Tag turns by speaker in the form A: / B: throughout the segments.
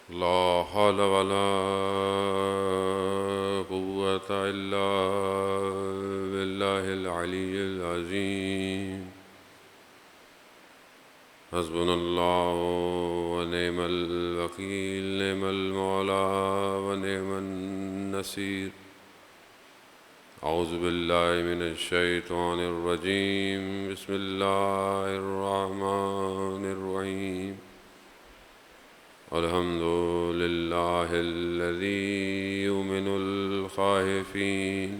A: لا حول ولا قوة إلا بالله العلي العظيم. حسبنا الله ونعم الوكيل، نعم المولى ونعم النصير. أعوذ بالله من الشيطان الرجيم. بسم الله الرحمن الرحيم. الحمد لله الذي يؤمن الخائفين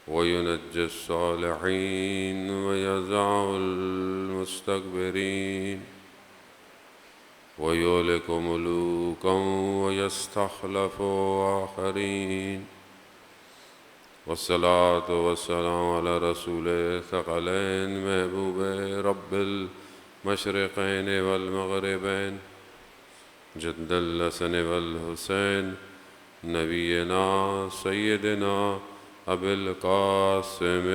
A: وينجي الصالحين ويزع المستكبرين ويهلك ملوكا ويستخلف آخرين. والصلاة والسلام على رسول ثقلين محبوب رب المشرقين والمغربين جد الحسن والحسين نبينا سيدنا أبي القاسم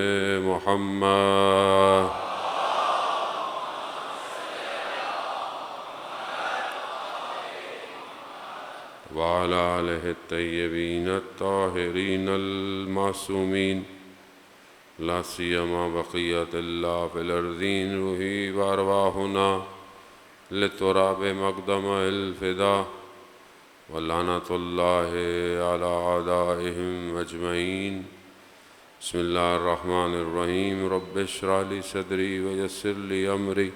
A: محمد وعلى آله الطيبين الطاهرين المعصومين، لا سيما بقية الله في الأرضين، روحي وأرواحنا لتراب مقدم الفداء، ولعنة الله على أعدائهم أجمعين. بسم الله الرحمن الرحيم. رب اشرح لي صدري ويسر لي أمري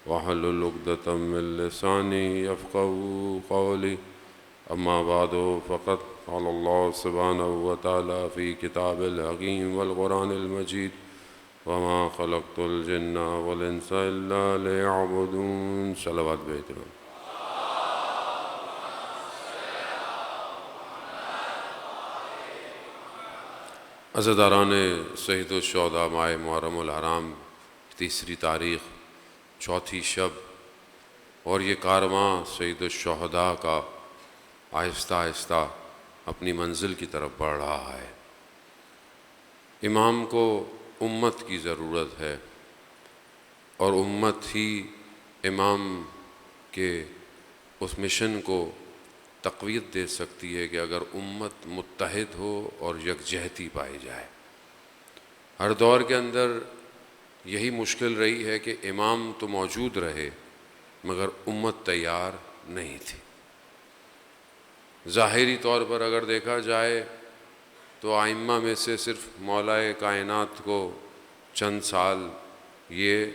A: واحلل عقدة من لساني يفقهوا قولي. أما بعد، فقد قال الله سبحانه وتعالى في كتاب الحكيم والقرآن المجيد: وما خلقت الجن والإنس إلا ليعبدون. صلوات بيتنا. عزیزان سید الشہداء ماہ محرم الحرام، تیسری تاریخ، چوتھی شب، اور یہ کارواں سید الشہداء کا آہستہ آہستہ اپنی منزل کی طرف بڑھ رہا ہے۔ امام کو امت کی ضرورت ہے، اور امت ہی امام کے اس مشن کو تقویت دے سکتی ہے کہ اگر امت متحد ہو اور یکجہتی پائی جائے۔ ہر دور کے اندر یہی مشکل رہی ہے کہ امام تو موجود رہے مگر امت تیار نہیں تھی۔ ظاہری طور پر اگر دیکھا جائے تو ائمہ میں سے صرف مولائے کائنات کو چند سال یہ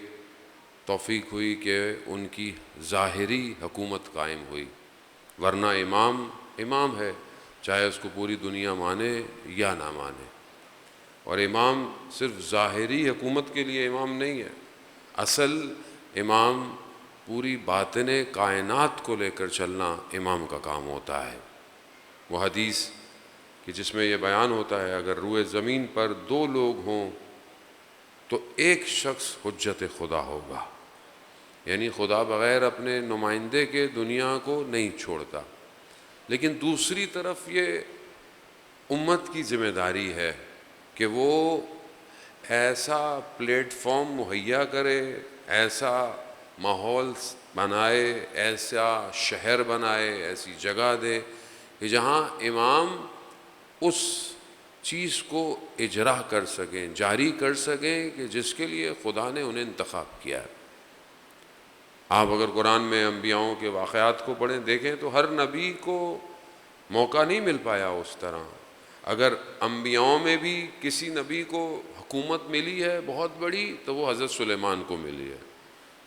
A: توفیق ہوئی کہ ان کی ظاہری حکومت قائم ہوئی، ورنہ امام ہے، چاہے اس کو پوری دنیا مانے یا نہ مانے۔ اور امام صرف ظاہری حکومت کے لیے امام نہیں ہے، اصل امام پوری باطن کائنات کو لے کر چلنا امام کا کام ہوتا ہے۔ وہ حدیث کہ جس میں یہ بیان ہوتا ہے اگر روئے زمین پر دو لوگ ہوں تو ایک شخص حجت خدا ہوگا، یعنی خدا بغیر اپنے نمائندے کے دنیا کو نہیں چھوڑتا۔ لیکن دوسری طرف یہ امت کی ذمہ داری ہے کہ وہ ایسا پلیٹ فارم مہیا کرے، ایسا ماحول بنائے، ایسا شہر بنائے، ایسی جگہ دے کہ جہاں امام اس چیز کو اجرا کر سکیں، جاری کر سکیں کہ جس کے لیے خدا نے انہیں انتخاب کیا ہے۔ آپ اگر قرآن میں انبیاؤں کے واقعات کو پڑھیں دیکھیں تو ہر نبی کو موقع نہیں مل پایا اس طرح۔ اگر انبیاؤں میں بھی کسی نبی کو حکومت ملی ہے بہت بڑی تو وہ حضرت سلیمان کو ملی ہے۔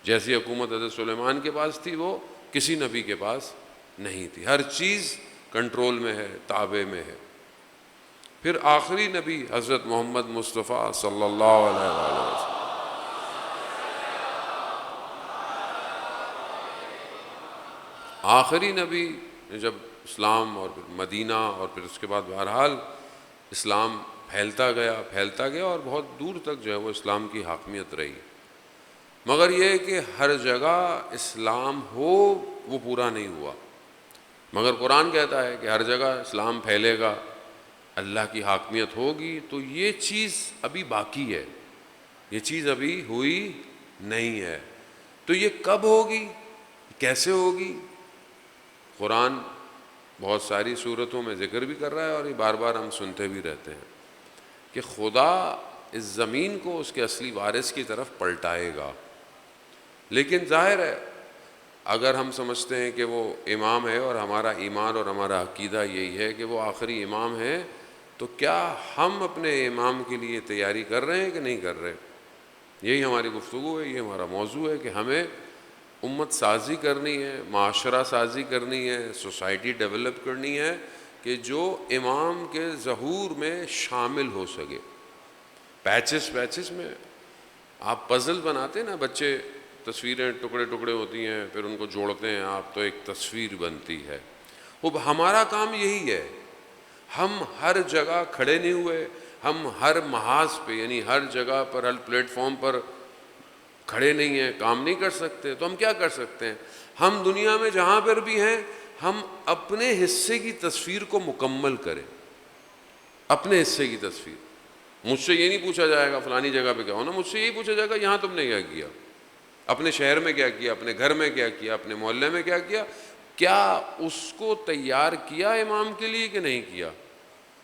A: جیسی حکومت حضرت سلیمان کے پاس تھی وہ کسی نبی کے پاس نہیں تھی۔ ہر چیز کنٹرول میں ہے، تابع میں ہے۔ پھر آخری نبی حضرت محمد مصطفیٰ صلی اللہ علیہ وسلم، آخری نبی جب اسلام اور پھر مدینہ اور پھر اس کے بعد بہرحال اسلام پھیلتا گیا اور بہت دور تک جو ہے وہ اسلام کی حاکمیت رہی، مگر یہ کہ ہر جگہ اسلام ہو وہ پورا نہیں ہوا۔ مگر قرآن کہتا ہے کہ ہر جگہ اسلام پھیلے گا، اللہ کی حاکمیت ہوگی، تو یہ چیز ابھی باقی ہے، یہ چیز ابھی ہوئی نہیں ہے۔ تو یہ کب ہوگی، کیسے ہوگی؟ قرآن بہت ساری صورتوں میں ذکر بھی کر رہا ہے اور یہ بار بار ہم سنتے بھی رہتے ہیں کہ خدا اس زمین کو اس کے اصلی وارث کی طرف پلٹائے گا. لیکن ظاہر ہے اگر ہم سمجھتے ہیں کہ وہ امام ہے اور ہمارا ایمان اور ہمارا عقیدہ یہی ہے کہ وہ آخری امام ہے، تو کیا ہم اپنے امام کے لیے تیاری کر رہے ہیں کہ نہیں کر رہے؟ یہی ہماری گفتگو ہے، یہ ہمارا موضوع ہے کہ ہمیں امت سازی کرنی ہے، معاشرہ سازی کرنی ہے، سوسائٹی ڈیولپ کرنی ہے کہ جو امام کے ظہور میں شامل ہو سکے. پیچز میں آپ پزل بناتے نا، بچے تصویریں ٹکڑے ٹکڑے ہوتی ہیں، پھر ان کو جوڑتے ہیں آپ تو ایک تصویر بنتی ہے. وہ ہمارا کام یہی ہے. ہم ہر جگہ کھڑے نہیں ہوئے، ہم ہر محاذ پہ یعنی ہر جگہ پر، ہر پلیٹ فارم پر کھڑے نہیں ہیں، کام نہیں کر سکتے. تو ہم کیا کر سکتے ہیں؟ ہم دنیا میں جہاں پر بھی ہیں ہم اپنے حصے کی تصویر کو مکمل کریں. اپنے حصے کی تصویر. مجھ سے یہ نہیں پوچھا جائے گا فلانی جگہ پہ کیا ہونا، مجھ سے یہی پوچھا جائے گا یہاں تم نے کیا کیا، اپنے شہر میں کیا کیا، اپنے گھر میں کیا کیا، اپنے محلے میں کیا کیا. کیا اس کو تیار کیا امام کے لیے کہ نہیں کیا؟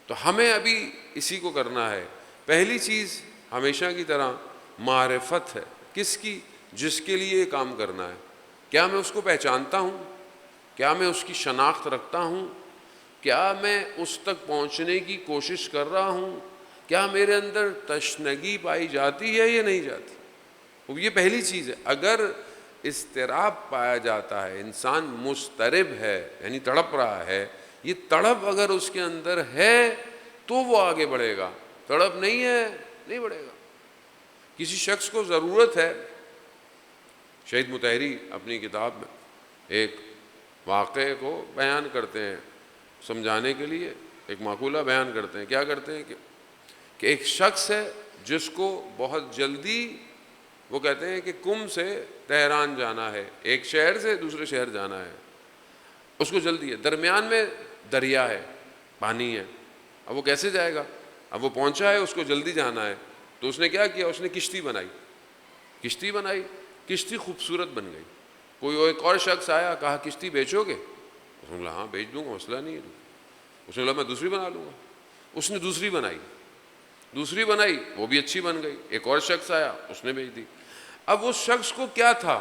A: تو ہمیں ابھی اسی کو کرنا ہے. پہلی چیز ہمیشہ کی طرح معرفت ہے. کس کی؟ جس کے لیے یہ کام کرنا ہے. کیا میں اس کو پہچانتا ہوں؟ کیا میں اس کی شناخت رکھتا ہوں؟ کیا میں اس تک پہنچنے کی کوشش کر رہا ہوں؟ کیا میرے اندر تشنگی پائی جاتی ہے یا نہیں جاتی؟ یہ پہلی چیز ہے. اگر اضطراب پایا جاتا ہے، انسان مضطرب ہے یعنی تڑپ رہا ہے، یہ تڑپ اگر اس کے اندر ہے تو وہ آگے بڑھے گا. تڑپ نہیں ہے نہیں بڑھے گا. کسی شخص کو ضرورت ہے، شہید مطہری اپنی کتاب میں ایک واقعے کو بیان کرتے ہیں سمجھانے کے لیے، ایک مقولہ بیان کرتے ہیں. کیا کرتے ہیں کہ ایک شخص ہے جس کو بہت جلدی، وہ کہتے ہیں کہ کم سے تہران جانا ہے، ایک شہر سے دوسرے شہر جانا ہے، اس کو جلدی ہے. درمیان میں دریا ہے، پانی ہے. اب وہ کیسے جائے گا؟ اب وہ پہنچا ہے، اس کو جلدی جانا ہے، تو اس نے کیا کیا؟ اس نے کشتی بنائی. کشتی خوبصورت بن گئی. کوئی ایک اور شخص آیا، کہا کشتی بیچو گے؟ اس نے کہا ہاں بیچ دوں گا، مسئلہ نہیں ہے. اس نے کہا میں دوسری بنا لوں گا. اس نے دوسری بنائی، وہ بھی اچھی بن گئی. ایک اور شخص آیا، اس نے بیچ دی. اب اس شخص کو کیا تھا؟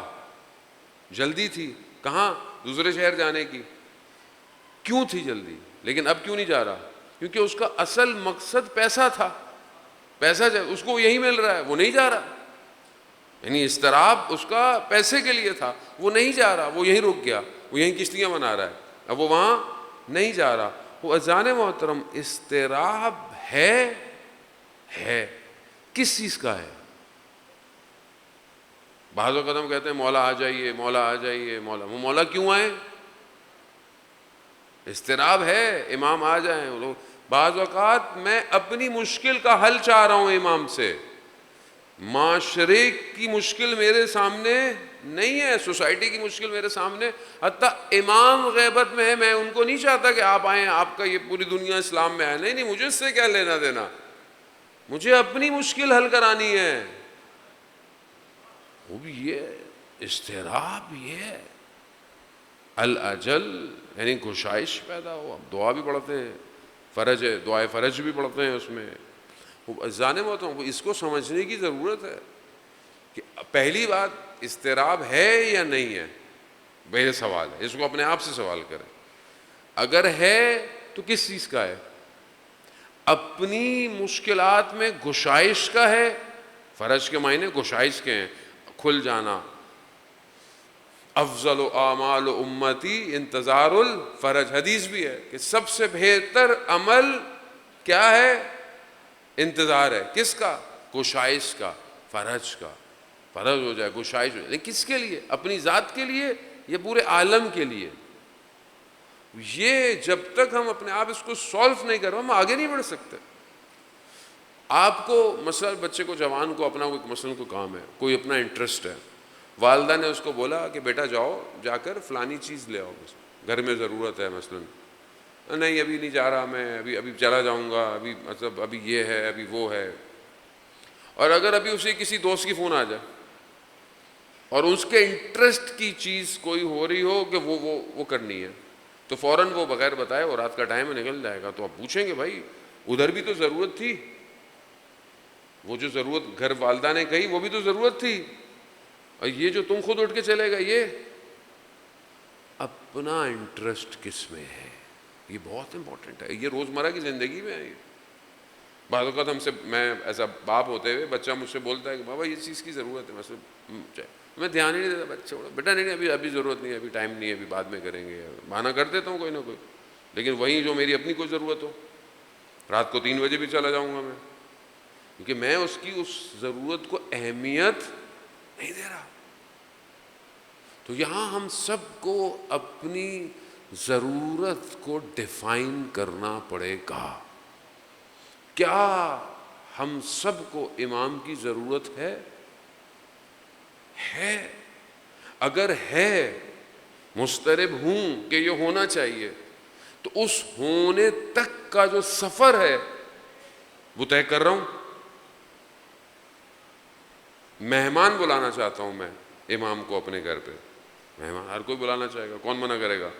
A: جلدی تھی. کہاں؟ دوسرے شہر جانے کی. کیوں تھی جلدی؟ لیکن اب کیوں نہیں جا رہا؟ کیونکہ اس کا اصل مقصد پیسہ تھا. پیسہ اس کو یہی مل رہا ہے، وہ نہیں جا رہا. یعنی اضطراب اس کا پیسے کے لیے تھا، وہ نہیں جا رہا، وہ یہیں رک گیا، وہ یہیں کشتیاں بنا رہا ہے، اب وہ وہاں نہیں جا رہا. وہ اذان محترم اضطراب ہے کس چیز کا ہے؟ بعض اوقات ہم کہتے ہیں مولا آ جائیے، مولا آ جائیے، مولا. وہ مولا کیوں آئے؟ اضطراب ہے، امام آ جائیں. بعض اوقات میں اپنی مشکل کا حل چاہ رہا ہوں امام سے، معاشرے کی مشکل میرے سامنے نہیں ہے، سوسائٹی کی مشکل میرے سامنے. حتیٰ امام غیبت میں ہے، میں ان کو نہیں چاہتا کہ آپ آئیں، آپ کا یہ پوری دنیا اسلام میں آئے. نہیں، مجھے اس سے کیا لینا دینا، مجھے اپنی مشکل حل کرانی ہے. وہ بھی یہ اضطراب، یہ الاجل یعنی گشائش پیدا ہو. اب دعا بھی پڑھتے ہیں، فرج ہے، دعائے فرج بھی پڑھتے ہیں اس میں. جانے میں ہوتا ہوں اس کو سمجھنے کی ضرورت ہے کہ پہلی بات اضطراب ہے یا نہیں ہے. میرے سوال ہے، اس کو اپنے آپ سے سوال کریں. اگر ہے تو کس چیز کا ہے؟ اپنی مشکلات میں گشائش کا ہے. فرج کے معنی گشائش کے ہیں، کھل جانا. افضل اعمال امتی انتظار الفرج، حدیث بھی ہے کہ سب سے بہتر عمل کیا ہے؟ انتظار ہے. کس کا؟ گشائش کا، فرج کا. فرج ہو جائے، گشائش ہو جائے. لیکن کس کے لیے؟ اپنی ذات کے لیے یا پورے عالم کے لیے؟ یہ جب تک ہم اپنے آپ اس کو سولو نہیں کریں ہم آگے نہیں بڑھ سکتے. آپ کو مثلا بچے کو، جوان کو اپنا کوئی مثلا کوئی کام ہے، کوئی اپنا انٹرسٹ ہے، والدہ نے اس کو بولا کہ بیٹا جاؤ، جا کر فلانی چیز لے آؤ، گھر میں ضرورت ہے مثلا. نہیں ابھی نہیں جا رہا میں، ابھی چلا جاؤں گا، ابھی مطلب ابھی یہ ہے، ابھی وہ ہے. اور اگر ابھی اسے کسی دوست کی فون آ جائے اور اس کے انٹرسٹ کی چیز کوئی ہو رہی ہو کہ وہ کرنی ہے، تو فوراً وہ بغیر بتائے وہ رات کا ٹائم نکل جائے گا. تو آپ پوچھیں گے بھائی ادھر بھی تو ضرورت تھی, وہ جو ضرورت گھر والدہ نے کہی وہ بھی تو ضرورت تھی, اور یہ جو تم خود اٹھ کے چلے گا, یہ اپنا انٹرسٹ کس میں ہے, یہ بہت امپورٹنٹ ہے. یہ روزمرہ کی زندگی میں ہے. بعض اوقات ہم سے, میں ایسا باپ ہوتے ہوئے بچہ مجھ سے بولتا ہے کہ بابا یہ چیز کی ضرورت ہے, میں دھیان ہی نہیں دیتا, بچہ بیٹا نہیں ابھی ضرورت نہیں ہے, ابھی ٹائم نہیں ہے, ابھی بعد میں کریں گے, بہانہ کر دیتا ہوں کوئی نہ کوئی. لیکن وہیں جو میری اپنی کوئی ضرورت ہو, رات کو 3 بجے بھی چلا جاؤں گا میں, کیونکہ میں اس کی اس ضرورت کو اہمیت نہیں دے رہا. تو یہاں ہم سب کو اپنی ضرورت کو ڈیفائن کرنا پڑے گا. کیا ہم سب کو امام کی ضرورت ہے؟ اگر ہے, مسترب ہوں کہ یہ ہونا چاہیے, تو اس ہونے تک کا جو سفر ہے وہ طے کر رہا ہوں. مہمان بلانا چاہتا ہوں میں امام کو اپنے گھر پہ, مہمان ہر کوئی بلانا چاہے گا, کون منع کرے گا؟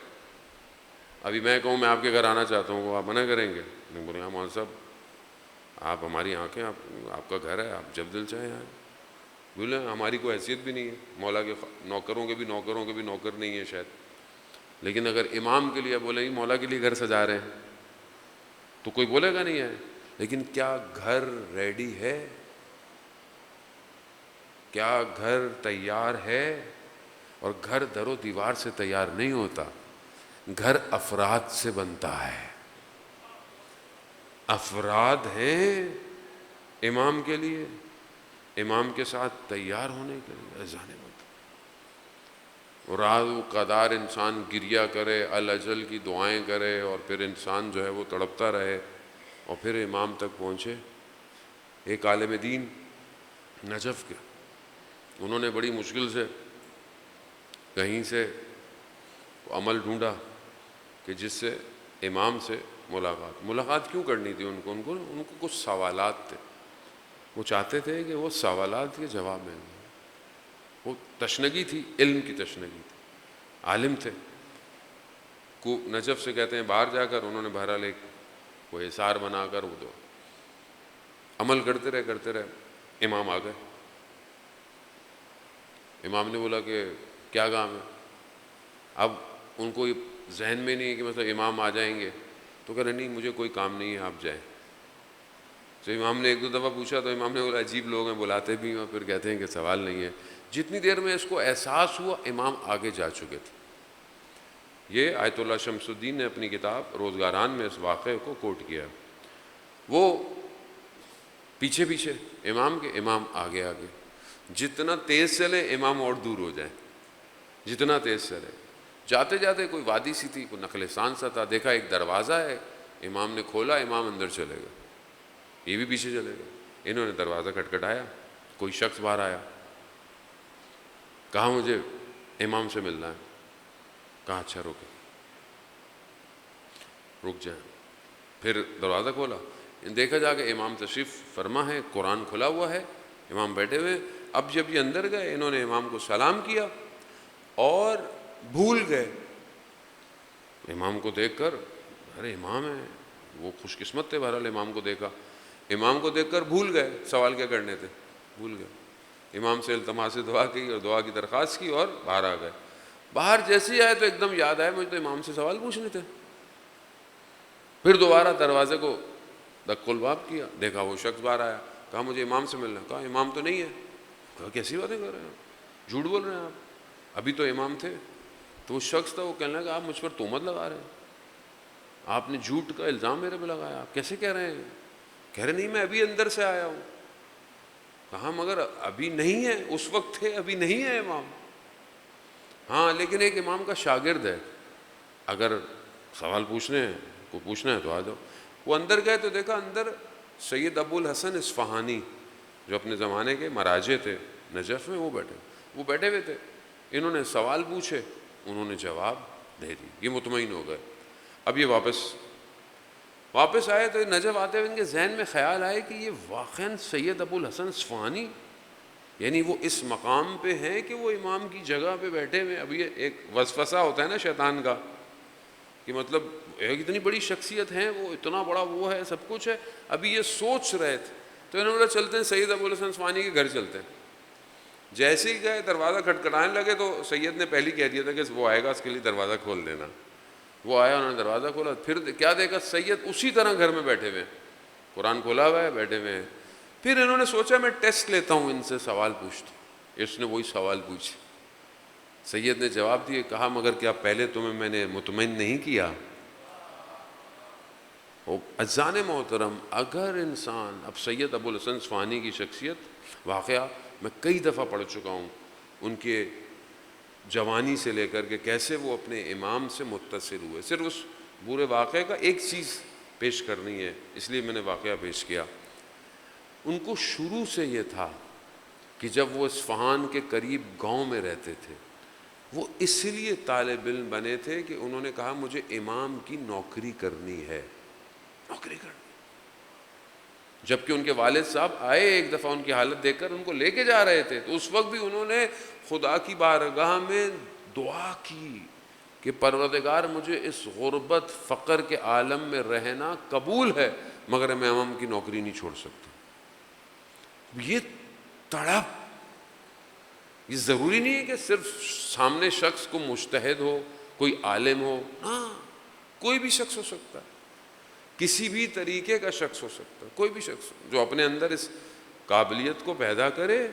A: ابھی میں کہوں میں آپ کے گھر آنا چاہتا ہوں, وہ آپ منع کریں گے؟ نہیں, بولے مولوی صاحب آپ ہماری آنکھیں, آپ کا گھر ہے, آپ جب دل چاہیں آئیں. بولے ہماری کوئی حیثیت بھی نہیں ہے, مولا کے نوکروں کے بھی نوکر نہیں ہے شاید, لیکن اگر امام کے لیے بولے مولا کے لیے گھر سجا رہے ہیں تو کوئی بولے گا نہیں ہے. لیکن کیا گھر ریڈی ہے؟ کیا گھر تیار ہے؟ اور گھر در و دیوار سے تیار نہیں ہوتا, گھر افراد سے بنتا ہے. افراد ہیں امام کے لیے, امام کے ساتھ تیار ہونے کے لیے اذان بنتا. رات و قدار انسان گریہ کرے, الاجل کی دعائیں کرے, اور پھر انسان جو ہے وہ تڑپتا رہے, اور پھر امام تک پہنچے. ایک عالم دین نجف کے, انہوں نے بڑی مشکل سے کہیں سے عمل ڈھونڈا کہ جس سے امام سے ملاقات کیوں کرنی تھی ان کو کچھ سوالات تھے. وہ چاہتے تھے کہ وہ سوالات کے جواب ملیں. وہ تشنگی تھی, علم کی تشنگی تھی, عالم تھے. کو نجف سے کہتے ہیں باہر جا کر انہوں نے بہرحال ایک کوئی اثار بنا کر وہ دو عمل کرتے رہے. امام آ گئے. امام نے بولا کہ کیا کام ہے؟ اب ان کو ذہن میں نہیں ہے کہ مطلب امام آ جائیں گے, تو کہہ رہے نہیں مجھے کوئی کام نہیں ہے, آپ جائیں. تو امام نے 1-2 دفعہ پوچھا تو امام نے بولا عجیب لوگ ہیں, بلاتے بھی ہیں اور پھر کہتے ہیں کہ سوال نہیں ہے. جتنی دیر میں اس کو احساس ہوا امام آگے جا چکے تھے. یہ آیت اللہ شمس الدین نے اپنی کتاب روزگاران میں اس واقعے کو کوٹ کیا ہے. وہ پیچھے امام کے, امام آگے, جتنا تیز چلے امام اور دور ہو جائیں, جتنا تیز چلے. جاتے جاتے کوئی وادی سی تھی, کوئی نخلستان سا تھا, دیکھا ایک دروازہ ہے, امام نے کھولا, امام اندر چلے گئے, یہ بھی پیچھے چلے گئے. انہوں نے دروازہ کھٹکھٹایا, کوئی شخص باہر آیا, کہا مجھے امام سے ملنا ہے. کہا اچھا رک جائیں. پھر دروازہ کھولا, دیکھا جا کہ امام تشریف فرما ہے, قرآن کھلا ہوا ہے, امام بیٹھے ہوئے. اب جب یہ اندر گئے انہوں نے امام کو سلام کیا اور بھول گئے. امام کو دیکھ کر, ارے امام ہے, وہ خوش قسمت تھے بہرحال, امام کو دیکھا, امام کو دیکھ کر بھول گئے سوال کیا کرنے تھے, بھول گئے. امام سے التماس دعا کی اور دعا کی درخواست کی اور باہر آ گئے. باہر جیسے ہی آئے تو ایک دم یاد آئے مجھے تو امام سے سوال پوچھنے تھے. پھر دوبارہ دروازے کو دق الباب کیا, دیکھا وہ شخص باہر آیا, کہا مجھے امام سے ملنا. کہا امام تو نہیں ہے. کہا کیسی باتیں کر رہے ہیں, جھوٹ بول رہے ہیں آپ, ابھی تو امام تھے. تو وہ شخص تھا, وہ کہنے لگا آپ مجھ پر تہمت لگا رہے ہیں, آپ نے جھوٹ کا الزام میرے پہ لگایا, آپ کیسے کہہ رہے ہیں؟ کہہ رہے نہیں میں ابھی اندر سے آیا ہوں. کہا مگر ابھی نہیں ہے, اس وقت تھے, ابھی نہیں ہے امام. ہاں لیکن ایک امام کا شاگرد ہے, اگر سوال پوچھنا ہے تو آ جاؤ. وہ اندر گئے تو دیکھا اندر سید ابو الحسن اصفہانی جو اپنے زمانے کے مراجع تھے نجف میں, وہ بیٹھے ہوئے تھے. انہوں نے سوال پوچھے, انہوں نے جواب دے دی, یہ مطمئن ہو گئے. اب یہ واپس آئے تو نجف آتے ہوئے ان کے ذہن میں خیال آئے کہ یہ واقعاً سید ابو الحسن اصفہانی, یعنی وہ اس مقام پہ ہیں کہ وہ امام کی جگہ پہ بیٹھے ہوئے. اب یہ ایک وسوسہ ہوتا ہے نا شیطان کا, کہ مطلب ایک اتنی بڑی شخصیت ہیں، وہ اتنا بڑا وہ ہے، سب کچھ ہے. ابھی یہ سوچ رہے تھے تو انہوں نے بولا چلتے ہیں سید ابو الحسن اصفہانی کے گھر چلتے ہیں. جیسے ہی گئے دروازہ کھٹکھٹانے لگے تو سید نے پہلے کہہ دیا تھا کہ وہ آئے گا اس کے لیے دروازہ کھول دینا. وہ آیا، انہوں نے دروازہ کھولا، پھر کیا دیکھا سید اسی طرح گھر میں بیٹھے ہوئے ہیں، قرآن کھولا ہوا ہے، بیٹھے ہوئے ہیں. پھر انہوں نے سوچا میں ٹیسٹ لیتا ہوں، ان سے سوال پوچھتا ہوں. اس نے وہی سوال پوچھے. سید نے جواب دیے، کہا مگر کیا پہلے تمہیں میں نے مطمئن نہیں کیا؟ اذان محترم، اگر انسان اب سید ابو الحسن اصفہانی کی شخصیت واقعہ میں کئی دفعہ پڑھ چکا ہوں، ان کے جوانی سے لے کر کے کیسے وہ اپنے امام سے متصل ہوئے. صرف اس پورے واقعے کا ایک چیز پیش کرنی ہے، اس لیے میں نے واقعہ پیش کیا. ان کو شروع سے یہ تھا کہ جب وہ اصفہان کے قریب گاؤں میں رہتے تھے، وہ اس لیے طالب علم بنے تھے کہ انہوں نے کہا مجھے امام کی نوکری کرنی ہے، نوکری کرنی. جبکہ ان کے والد صاحب آئے ایک دفعہ ان کی حالت دیکھ کر ان کو لے کے جا رہے تھے، تو اس وقت بھی انہوں نے خدا کی بارگاہ میں دعا کی کہ پروردگار مجھے اس غربت فقر کے عالم میں رہنا قبول ہے، مگر میں امام کی نوکری نہیں چھوڑ سکتا. یہ تڑپ، یہ ضروری نہیں ہے کہ صرف سامنے شخص کو مجتہد ہو، کوئی عالم ہو، ہاں کوئی بھی شخص ہو سکتا ہے، کسی بھی طریقے کا شخص ہو سکتا ہے، کوئی بھی شخص جو اپنے اندر اس قابلیت کو پیدا کرے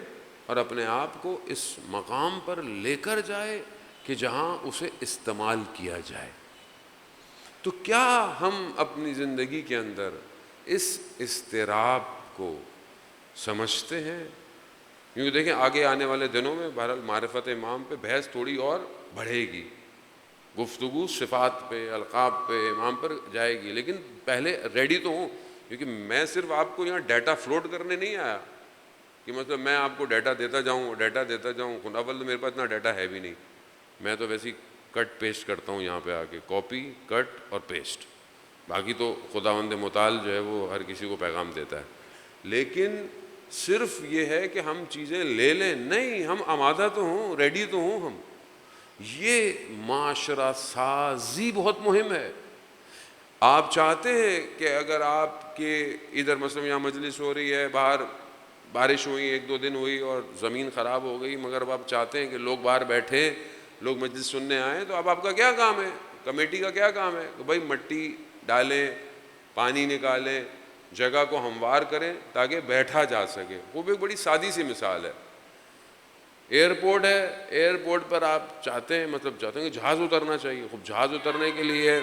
A: اور اپنے آپ کو اس مقام پر لے کر جائے کہ جہاں اسے استعمال کیا جائے. تو کیا ہم اپنی زندگی کے اندر اس اضطراب کو سمجھتے ہیں؟ کیونکہ دیکھیں آگے آنے والے دنوں میں بہرحال معرفت امام پہ بحث تھوڑی اور بڑھے گی، گفتگو صفات پہ، القاب پہ، امام پر جائے گی. لیکن پہلے ریڈی تو ہوں، کیونکہ میں صرف آپ کو یہاں ڈیٹا فلوٹ کرنے نہیں آیا کہ مطلب میں آپ کو ڈیٹا دیتا جاؤں. اول تو میرے پاس اتنا ڈیٹا ہے بھی نہیں، میں تو ویسے ہی کٹ پیسٹ کرتا ہوں یہاں پہ آ کے، کاپی کٹ اور پیسٹ. باقی تو خداوند متعال جو ہے وہ ہر کسی کو پیغام دیتا ہے. لیکن صرف یہ ہے کہ ہم چیزیں لے لیں نہیں، ہم آمادہ تو ہوں، ریڈی تو ہوں ہم. یہ معاشرہ سازی بہت مہم ہے. آپ چاہتے ہیں کہ اگر آپ کے ادھر مثلا یہاں مجلس ہو رہی ہے، باہر بارش ہوئی، ایک دو دن ہوئی اور زمین خراب ہو گئی، مگر اب آپ چاہتے ہیں کہ لوگ باہر بیٹھے، لوگ مجلس سننے آئیں، تو اب آپ کا کیا کام ہے؟ کمیٹی کا کیا کام ہے کہ بھائی مٹی ڈالیں، پانی نکالیں، جگہ کو ہموار کریں تاکہ بیٹھا جا سکے. وہ بھی ایک بڑی سادی سی مثال ہے. ایئرپورٹ ہے، ایئرپورٹ پر آپ چاہتے ہیں کہ جہاز اترنا چاہیے. خوب جہاز اترنے کے لیے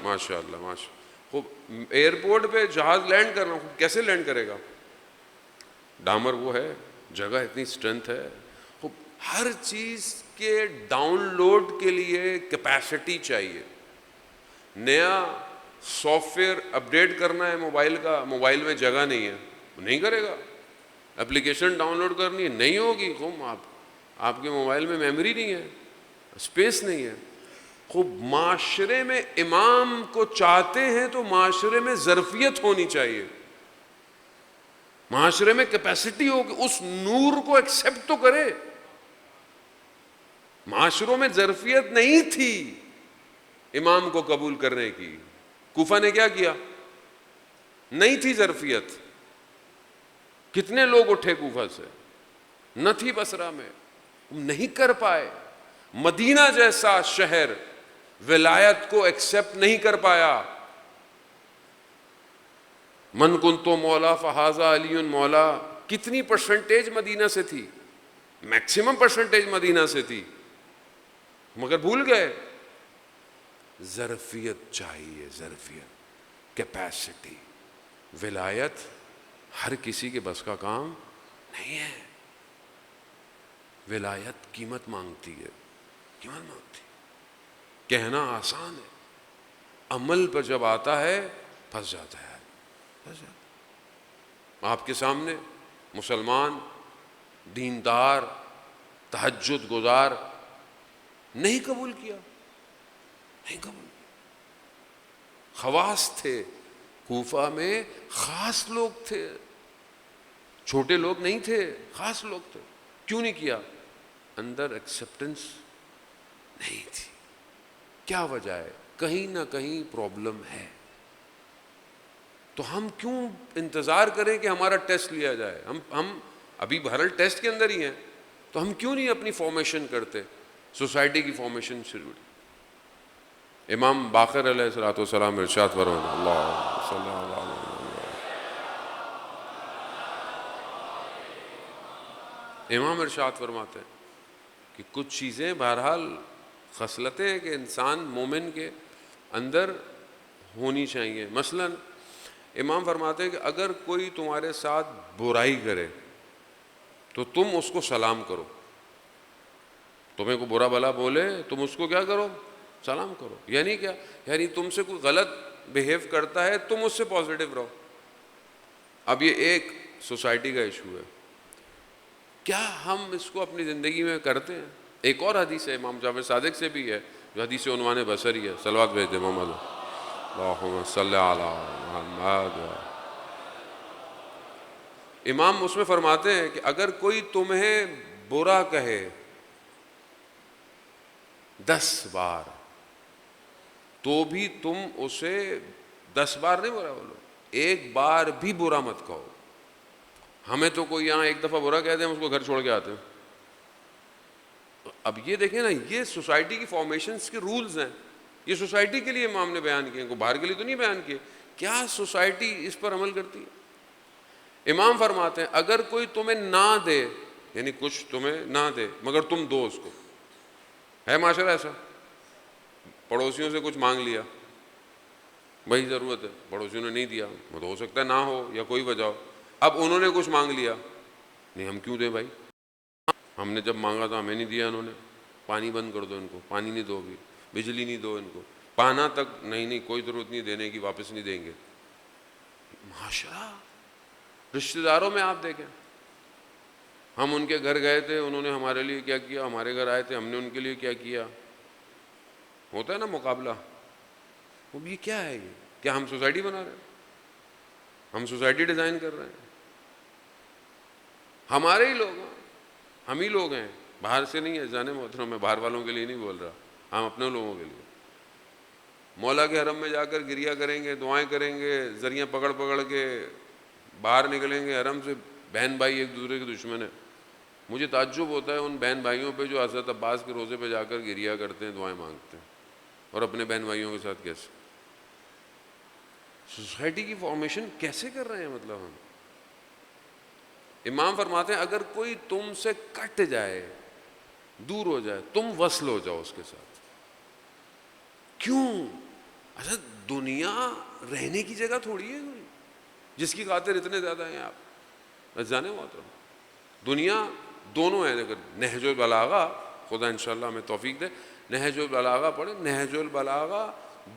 A: ماشاء اللہ خوب ایئرپورٹ پہ جہاز لینڈ کرنا، خوب کیسے لینڈ کرے گا؟ ڈامر وہ ہے، جگہ اتنی اسٹرینتھ ہے، خوب ہر چیز کے ڈاؤن لوڈ کے لیے کیپیسٹی چاہیے. نیا سافٹ ویئر اپڈیٹ کرنا ہے موبائل کا، موبائل میں جگہ نہیں ہے، نہیں کرے گا. اپلیکیشن ڈاؤن لوڈ کرنی ہے، نہیں ہوگی. خوب آپ کے موبائل میں میموری نہیں ہے، اسپیس نہیں ہے. خوب معاشرے میں امام کو چاہتے ہیں تو معاشرے میں ظرفیت ہونی چاہیے، معاشرے میں کیپیسٹی ہو کہ اس نور کو ایکسیپٹ تو کرے. معاشروں میں ظرفیت نہیں تھی امام کو قبول کرنے کی. کوفہ نے کیا کیا؟ نہیں تھی ظرفیت. کتنے لوگ اٹھے کوفہ سے، نہ تھی بصرہ میں، نہیں کر پائے. مدینہ جیسا شہر ولایت کو ایکسیپٹ نہیں کر پایا. من کنتو مولا فہذا علی مولا، کتنی پرسنٹیج مدینہ سے تھی؟ میکسیمم پرسنٹیج مدینہ سے تھی، مگر بھول گئے. ظرفیت چاہیے، ظرفیت، کیپیسٹی. ولایت ہر کسی کے بس کا کام نہیں ہے. ولایت قیمت مانگتی ہے، قیمت مانگتی ہے. کہنا آسان ہے، عمل پر جب آتا ہے پھنس جاتا ہے، پھنس جاتا ہے. آپ کے سامنے مسلمان، دیندار، تہجد گزار نہیں قبول کیا، نہیں قبول کیا. خواص تھے کوفہ میں، خاص لوگ تھے، چھوٹے لوگ نہیں تھے، خاص لوگ تھے. کیوں نہیں کیا؟ اندر ایکسیپٹنس نہیں تھی. کیا وجہ ہے؟ کہیں نہ کہیں پرابلم ہے. تو ہم کیوں انتظار کریں کہ ہمارا ٹیسٹ لیا جائے؟ ہم ابھی بہرحال ٹیسٹ کے اندر ہی ہیں, تو ہم کیوں نہیں اپنی فارمیشن کرتے, سوسائٹی کی فارمیشن شروع. امام باقر علیہ الصلوۃ والسلام ارشاد فرماتے ہیں, اللہ صلی اللہ علیہ وسلم, امام ارشاد فرماتے ہیں کہ کچھ چیزیں بہرحال خصلتیں کہ انسان مومن کے اندر ہونی چاہیے. مثلا امام فرماتے ہیں کہ اگر کوئی تمہارے ساتھ برائی کرے تو تم اس کو سلام کرو. تمہیں کو برا بلا بولے تم اس کو کیا کرو؟ سلام کرو. یعنی کیا؟ یعنی تم سے کوئی غلط بیہیو کرتا ہے تم اس سے پازیٹیو رہو. اب یہ ایک سوسائٹی کا ایشو ہے. کیا ہم اس کو اپنی زندگی میں کرتے ہیں؟ ایک اور حدیث ہے امام جعفر صادق سے بھی ہے, جو حدیث عنوان بصری ہے, صلوات بھیج دے محمد اللہم صلی علی محمد. امام اس میں فرماتے ہیں کہ اگر کوئی تمہیں برا کہے 10 بار تو بھی تم اسے 10 بار نہیں برا بولو, 1 بار بھی برا مت کہو. ہمیں تو کوئی یہاں 1 دفعہ برا کہتے ہیں ہم اس کو گھر چھوڑ کے آتے ہیں. اب یہ دیکھیں نا, یہ سوسائٹی کی فارمیشنز کے رولز ہیں. یہ سوسائٹی کے لیے امام نے بیان کیے, کو باہر کے لیے تو نہیں بیان کیے. کیا سوسائٹی اس پر عمل کرتی ہے؟ امام فرماتے ہیں اگر کوئی تمہیں نہ دے, یعنی کچھ تمہیں نہ دے مگر تم دو اس کو. ہے معاشرہ ایسا؟ پڑوسیوں سے کچھ مانگ لیا, وہی ضرورت ہے, پڑوسیوں نے نہیں دیا, وہ تو ہو سکتا ہے نہ ہو یا کوئی وجہ ہو. اب انہوں نے کچھ مانگ لیا, نہیں ہم کیوں دیں بھائی, ہم نے جب مانگا تھا ہمیں نہیں دیا انہوں نے. پانی بند کر دو ان کو, پانی نہیں دو گی, بجلی نہیں دو ان کو, پانا تک نہیں کوئی ضرورت نہیں دینے کی, واپس نہیں دیں گے. معاشرہ. رشتہ داروں میں آپ دیکھیں, ہم ان کے گھر گئے تھے, انہوں نے ہمارے لیے کیا کیا, ہمارے گھر آئے تھے ہم نے ان کے لیے کیا کیا. ہوتا ہے نا مقابلہ. وہ یہ کیا ہے؟ یہ کیا ہم سوسائٹی بنا رہے ہیں؟ ہم سوسائٹی ڈیزائن کر رہے ہیں؟ ہمارے ہی لوگ ہیں, ہم ہی لوگ ہیں, باہر سے نہیں ہے. جانے محترم, میں باہر والوں کے لیے نہیں بول رہا, ہم اپنے لوگوں کے لیے. مولا کے حرم میں جا کر گریا کریں گے, دعائیں کریں گے, ذریعہ پکڑ پکڑ کے باہر نکلیں گے حرم سے. بہن بھائی ایک دوسرے کے دشمن ہیں. مجھے تعجب ہوتا ہے ان بہن بھائیوں پہ جو حضرت عباس کے روزے پہ جا کر گریا کرتے ہیں, دعائیں مانگتے ہیں, اور اپنے بہن بھائیوں کے ساتھ کیسے. سوسائٹی کی فارمیشن کیسے کر رہے ہیں مطلب ہم. امام فرماتے ہیں اگر کوئی تم سے کٹ جائے, دور ہو جائے, تم وصل ہو جاؤ اس کے ساتھ. کیوں؟ اچھا دنیا رہنے کی جگہ تھوڑی ہے کوئی جس کی خاطر اتنے زیادہ ہیں آپ. جانے محترم, دنیا دونوں ہیں. اگر نہج البلاغہ, خدا انشاءاللہ ہمیں توفیق دے, نہج البلاغہ پڑھیں. نہج البلاغہ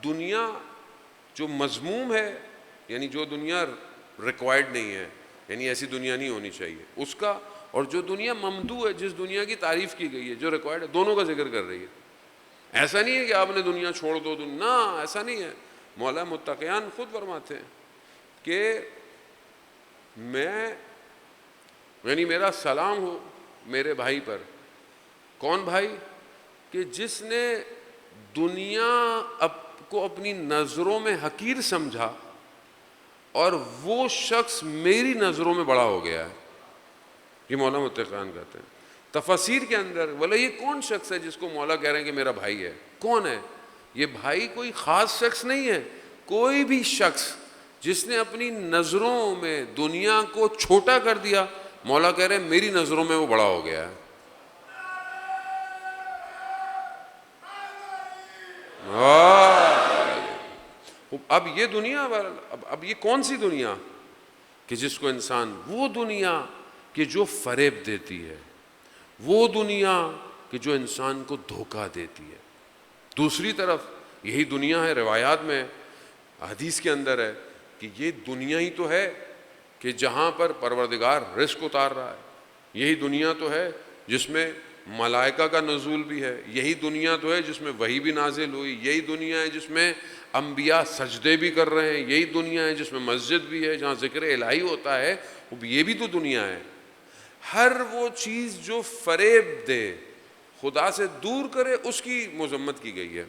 A: دنیا جو مذموم ہے, یعنی جو دنیا ریکوائرڈ نہیں ہے, یعنی ایسی دنیا نہیں ہونی چاہیے, اس کا, اور جو دنیا ممدوح ہے, جس دنیا کی تعریف کی گئی ہے, جو ریکوائرڈ ہے, دونوں کا ذکر کر رہی ہے. ایسا نہیں ہے کہ آپ نے دنیا چھوڑ دو, نہ ایسا نہیں ہے. مولا متقیان خود فرماتے ہیں کہ میں, یعنی میرا سلام ہو میرے بھائی پر. کون بھائی؟ کہ جس نے دنیا کو اپنی نظروں میں حقیر سمجھا اور وہ شخص میری نظروں میں بڑا ہو گیا ہے. یہ مولا متقیان کہتے ہیں تفاسیر کے اندر. بولے یہ کون شخص ہے جس کو مولا کہہ رہے ہیں کہ میرا بھائی ہے؟ کون ہے یہ بھائی؟ کوئی خاص شخص نہیں ہے, کوئی بھی شخص جس نے اپنی نظروں میں دنیا کو چھوٹا کر دیا, مولا کہہ رہے ہیں میری نظروں میں وہ بڑا ہو گیا ہے. اب یہ دنیا, اب یہ کون سی دنیا کہ جس کو انسان, وہ دنیا کہ جو فریب دیتی ہے, وہ دنیا کہ جو انسان کو دھوکہ دیتی ہے. دوسری طرف یہی دنیا ہے, روایات میں حدیث کے اندر ہے کہ یہ دنیا ہی تو ہے کہ جہاں پر پروردگار رزق اتار رہا ہے. یہی دنیا تو ہے جس میں ملائکہ کا نزول بھی ہے. یہی دنیا تو ہے جس میں وحی بھی نازل ہوئی. یہی دنیا ہے جس میں انبیاء سجدے بھی کر رہے ہیں. یہی دنیا ہے جس میں مسجد بھی ہے, جہاں ذکر الہی ہوتا ہے. یہ بھی تو دنیا ہے. ہر وہ چیز جو فریب دے، خدا سے دور کرے، اس کی مذمت کی گئی ہے۔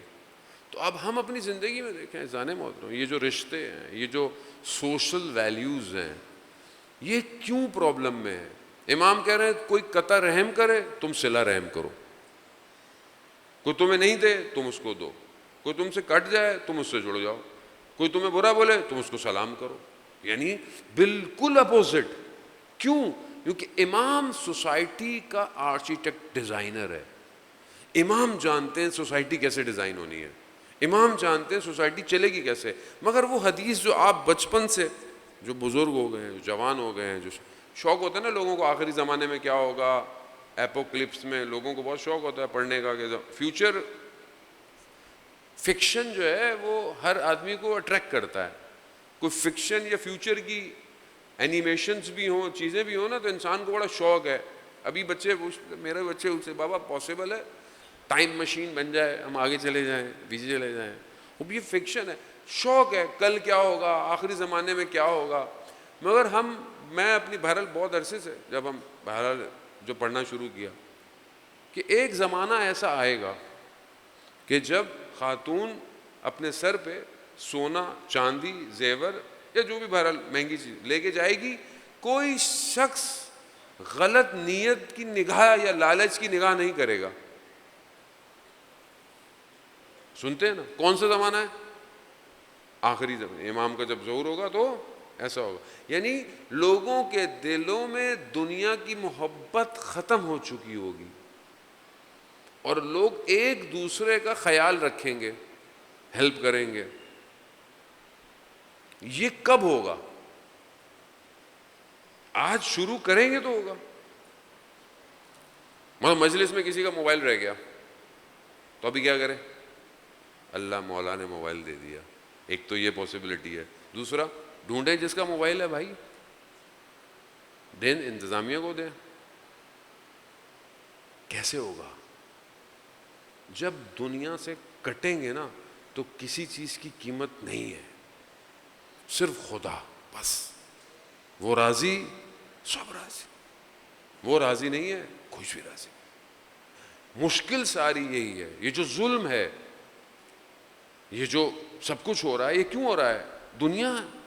A: تو اب ہم اپنی زندگی میں دیکھیں ذہن محترم، یہ جو رشتے ہیں، یہ جو سوشل ویلیوز ہیں، یہ کیوں پرابلم میں ہے؟ امام کہہ رہے ہیں کوئی قطع رحم کرے تم صلہ رحم کرو، کوئی تمہیں نہیں دے تم اس کو دو، کوئی تم سے کٹ جائے تم اس سے جڑ جاؤ، کوئی تمہیں برا بولے تم اس کو سلام کرو، یعنی بالکل اپوزٹ۔ کیوں؟ کیونکہ امام سوسائٹی کا آرکیٹیکٹ ڈیزائنر ہے۔ امام جانتے ہیں سوسائٹی کیسے ڈیزائن ہونی ہے، امام جانتے ہیں سوسائٹی چلے گی کیسے۔ مگر وہ حدیث جو آپ بچپن سے، جو بزرگ ہو گئے ہیں، جو جوان ہو گئے ہیں، جو شوق ہوتا ہے نا لوگوں کو آخری زمانے میں کیا ہوگا، ایپوکلپس میں لوگوں کو بہت شوق ہوتا ہے پڑھنے کا کہ فیوچر فکشن جو ہے وہ ہر آدمی کو اٹریکٹ کرتا ہے۔ کوئی فکشن یا فیوچر کی اینیمیشنز بھی ہوں، چیزیں بھی ہوں نا، تو انسان کو بڑا شوق ہے۔ ابھی بچے پوچھتے، میرے بچے ان سے بابا پاسبل ہے ٹائم مشین بن جائے، ہم آگے چلے جائیں، پیچھے چلے جائیں؟ وہ بھی فکشن ہے، شوق ہے، کل کیا ہوگا، آخری زمانے میں کیا ہوگا۔ مگر میں اپنی بہرحال بہت عرصے سے جب ہم بہرحال جو پڑھنا شروع کیا کہ ایک زمانہ ایسا آئے گا کہ جب خاتون اپنے سر پہ سونا، چاندی، زیور یا جو بھی بہرحال مہنگی چیز لے کے جائے گی، کوئی شخص غلط نیت کی نگاہ یا لالچ کی نگاہ نہیں کرے گا۔ سنتے ہیں نا، کون سا زمانہ ہے؟ آخری زمانہ، امام کا جب ظہور ہوگا تو ایسا ہوگا۔ یعنی لوگوں کے دلوں میں دنیا کی محبت ختم ہو چکی ہوگی اور لوگ ایک دوسرے کا خیال رکھیں گے، ہیلپ کریں گے۔ یہ کب ہوگا؟ آج شروع کریں گے تو ہوگا۔ مطلب مجلس میں کسی کا موبائل رہ گیا تو ابھی کیا کریں؟ اللہ مولا نے موبائل دے دیا، ایک تو یہ پاسبلٹی ہے۔ دوسرا، ڈھونڈیں جس کا موبائل ہے بھائی، دیں انتظامیہ کو دیں۔ کیسے ہوگا؟ جب دنیا سے کٹیں گے نا تو کسی چیز کی قیمت نہیں ہے، صرف خدا بس۔ وہ راضی، سب راضی۔ وہ راضی نہیں ہے، کچھ بھی راضی۔ مشکل ساری یہی ہے، یہ جو ظلم ہے، یہ جو سب کچھ ہو رہا ہے، یہ کیوں ہو رہا ہے؟ دنیا ہے۔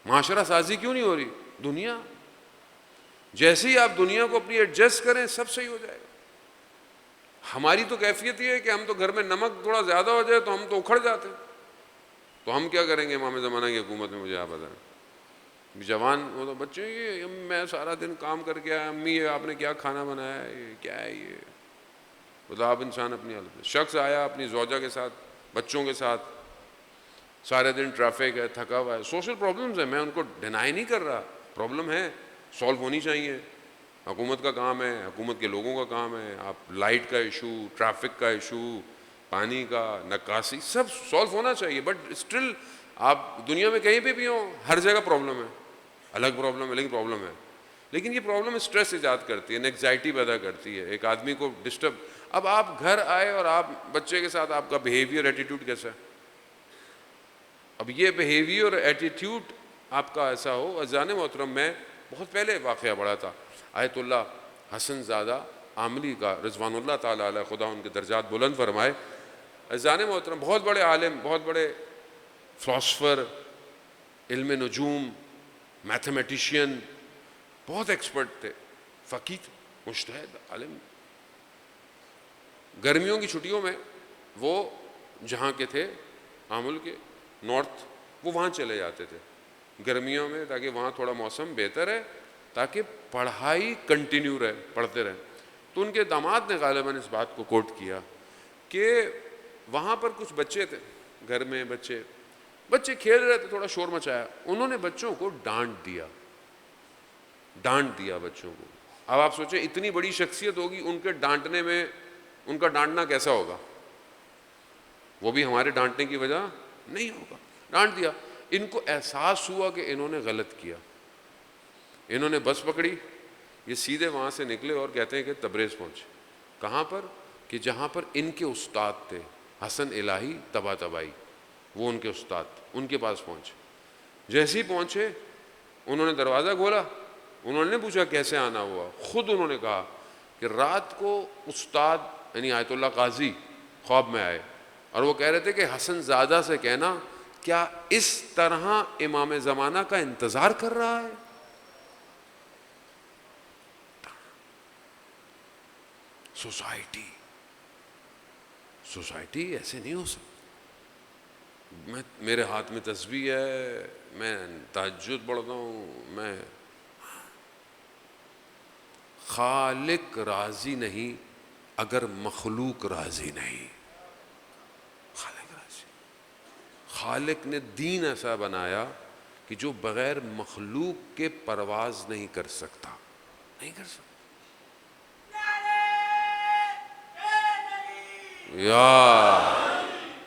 A: معاشرہ سازی کیوں نہیں ہو رہی؟ دنیا۔ جیسے ہی آپ دنیا کو اپنی ایڈجسٹ کریں سب صحیح ہو جائے گا۔ ہماری تو کیفیت یہ ہے کہ ہم تو گھر میں نمک تھوڑا زیادہ ہو جائے تو ہم تو اکھڑ جاتے ہیں، تو ہم کیا کریں گے امام زمانہ کی حکومت میں؟ مجھے آپ بتائیں، جوان وہ تو بچے، یہ میں سارا دن کام کر کے آیا، امی یہ آپ نے کیا کھانا بنایا ہے، یہ کیا ہے، یہ مطلب آپ انسان اپنی حالت میں۔ شخص آیا اپنی زوجہ کے ساتھ، بچوں کے ساتھ، سارے دن ٹریفک ہے، تھکا ہوا ہے، سوشل پرابلمز ہیں، میں ان کو ڈینائی نہیں کر رہا، پرابلم ہے، سالو ہونی چاہیے۔ حکومت کا کام ہے، حکومت کے لوگوں کا کام ہے، آپ لائٹ کا ایشو، ٹریفک کا ایشو، پانی کا، نکاسی، سب سالو ہونا چاہیے۔ بٹ اسٹل آپ دنیا میں کہیں پہ بھی ہوں، ہر جگہ پرابلم ہے، الگ پرابلم ہے، لیکن پرابلم ہے۔ لیکن یہ پرابلم اسٹریس ایجاد کرتی ہے، انگزائٹی پیدا کرتی ہے، ایک آدمی کو ڈسٹرب۔ اب آپ گھر آئے اور آپ بچے کے ساتھ آپ کا بیہیویئر، ایٹیٹیوڈ کیسا ہے؟ اب یہ بیہیویئر، ایٹیٹیوڈ آپ کا ایسا ہو۔ اذان محترم، میں بہت پہلے واقعہ پڑھا تھا، آیت اللہ حسن زادہ عاملی کا، رضوان اللہ تعالیٰ علیہ، خدا ان کے درجات بلند فرمائے۔ اذان محترم بہت بڑے عالم، بہت بڑے فلاسفر، علم نجوم، میتھمیٹیشین، بہت ایکسپرٹ تھے، فقیہ تھے، مجتہد، عالم۔ گرمیوں کی چھٹیوں میں وہ جہاں کے تھے، آمل کے نارتھ، وہ وہاں چلے جاتے تھے گرمیوں میں، تاکہ وہاں تھوڑا موسم بہتر ہے، تاکہ پڑھائی کنٹینیو رہے، پڑھتے رہیں۔ تو ان کے داماد نے غالباً اس بات کو کوٹ کیا کہ وہاں پر کچھ بچے تھے، گھر میں بچے کھیل رہے تھے، تھوڑا شور مچایا، انہوں نے بچوں کو ڈانٹ دیا بچوں کو۔ اب آپ سوچیں اتنی بڑی شخصیت ہوگی، ان کے ڈانٹنے میں، ان کا ڈانٹنا کیسا ہوگا؟ وہ بھی ہمارے ڈانٹنے کی وجہ نہیں ہوگا، ڈانٹ دیا۔ ان کو احساس ہوا کہ انہوں نے غلط کیا، انہوں نے بس پکڑی، یہ سیدھے وہاں سے نکلے اور کہتے ہیں کہ تبریز پہنچے۔ کہاں پر؟ کہ جہاں پر ان کے استاد تھے، حسن الہی طباطبائی، وہ ان کے استاد، ان کے پاس پہنچے۔ جیسے ہی پہنچے انہوں نے دروازہ کھولا انہوں نے پوچھا کیسے آنا ہوا، خود انہوں نے کہا کہ رات کو استاد یعنی آیت اللہ قاضی خواب میں آئے اور وہ کہہ رہے تھے کہ حسن زادہ سے کہنا کیا اس طرح امام زمانہ کا انتظار کر رہا ہے. سوسائٹی ایسے نہیں ہو سکتی. میرے ہاتھ میں تسبیح ہے، میں تہجد پڑھتا ہوں، میں خالق راضی نہیں اگر مخلوق راضی نہیں. خالق راضی، خالق نے دین ایسا بنایا کہ جو بغیر مخلوق کے پرواز نہیں کر سکتا، نہیں کر سکتا. یا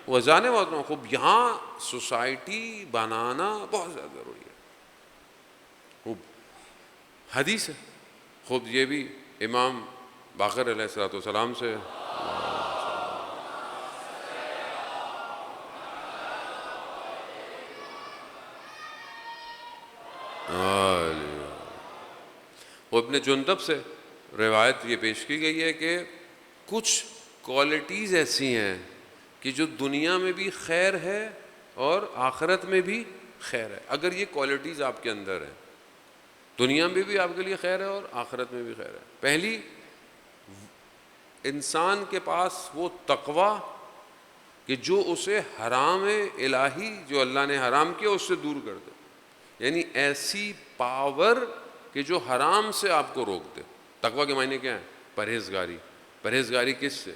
A: وہ جانے والوں خوب یہاں سوسائٹی بنانا بہت زیادہ ضروری ہے. خوب حدیث ہے، خود یہ بھی امام باقر علیہ الصلوۃ والسلام سے وہ ابن جندب سے روایت یہ پیش کی گئی ہے کہ کچھ کوالٹیز ایسی ہیں کہ جو دنیا میں بھی خیر ہے اور آخرت میں بھی خیر ہے. اگر یہ کوالٹیز آپ کے اندر ہیں دنیا میں بھی آپ کے لیے خیر ہے اور آخرت میں بھی خیر ہے. پہلی، انسان کے پاس وہ تقوی کہ جو اسے حرام الہی جو اللہ نے حرام کیا اس سے دور کر دے، یعنی ایسی پاور کہ جو حرام سے آپ کو روک دے. تقوی کے معنی کیا ہے؟ پرہیزگاری. پرہیزگاری کس سے؟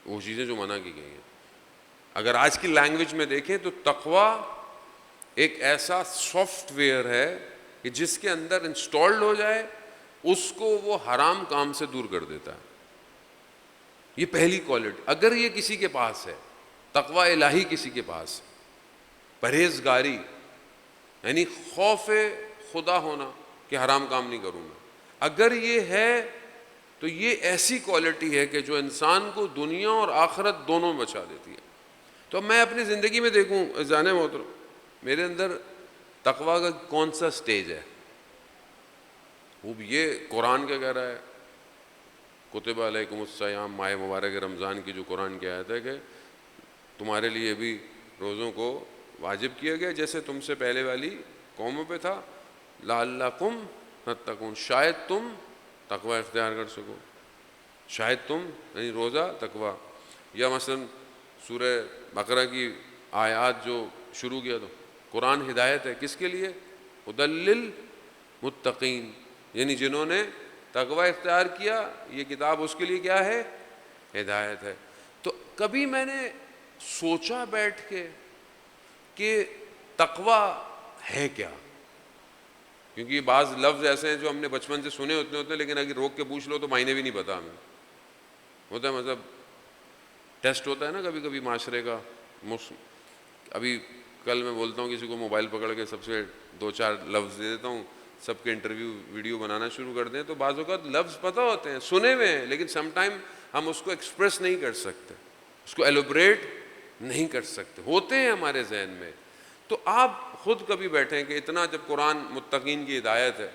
A: وہ چیزیں جو منع کی گئی ہیں. اگر آج کی لینگویج میں دیکھیں تو تقوی ایک ایسا سافٹ ویئر ہے کہ جس کے اندر انسٹالڈ ہو جائے اس کو وہ حرام کام سے دور کر دیتا ہے. یہ پہلی کوالٹی. اگر یہ کسی کے پاس ہے، تقوی الہی کسی کے پاس، پرہیزگاری یعنی خوف خدا ہونا کہ حرام کام نہیں کروں میں، اگر یہ ہے تو یہ ایسی کوالٹی ہے کہ جو انسان کو دنیا اور آخرت دونوں میں بچا دیتی ہے. تو میں اپنی زندگی میں دیکھوں جانے محترم، میرے اندر تقوی کا کون سا سٹیج ہے؟ وہ یہ قرآن کیا کہہ رہا ہے؟ کتب علیکم الصیام، ماہ مبارک رمضان کی جو قرآن کی آیت ہے کہ تمہارے لیے بھی روزوں کو واجب کیا گیا جیسے تم سے پہلے والی قوموں پہ تھا، لعلکم تتقون، شاید تم تقوی اختیار کر سکو. شاید تم یعنی روزہ تقوی. یا مثلا سورہ بقرہ کی آیات جو شروع کیا تو قرآن ہدایت ہے کس کے لیے؟ ھدی للمتقین، یعنی جنہوں نے تقوی اختیار کیا یہ کتاب اس کے لیے کیا ہے؟ ہدایت ہے. تو کبھی میں نے سوچا بیٹھ کے کہ تقوی ہے کیا؟ کیونکہ بعض لفظ ایسے ہیں جو ہم نے بچپن سے سنے ہوتے ہیں لیکن اگر روک کے پوچھ لو تو معنی بھی نہیں پتا ہمیں. ہوتا ہے مطلب ٹیسٹ ہوتا ہے نا کبھی کبھی معاشرے کا. ابھی کل میں بولتا ہوں کسی کو موبائل پکڑ کے سب سے 2-4 لفظ دے دیتا ہوں، سب کے انٹرویو ویڈیو بنانا شروع کر دیں تو بعض اوقات لفظ پتہ ہوتے ہیں، سنے ہوئے ہیں، لیکن سم ٹائم ہم اس کو ایکسپریس نہیں کر سکتے، اس کو ایلوبریٹ نہیں کر سکتے، ہوتے ہیں ہمارے ذہن میں. تو آپ خود کبھی بیٹھیں کہ اتنا جب قرآن متقین کی ہدایت ہے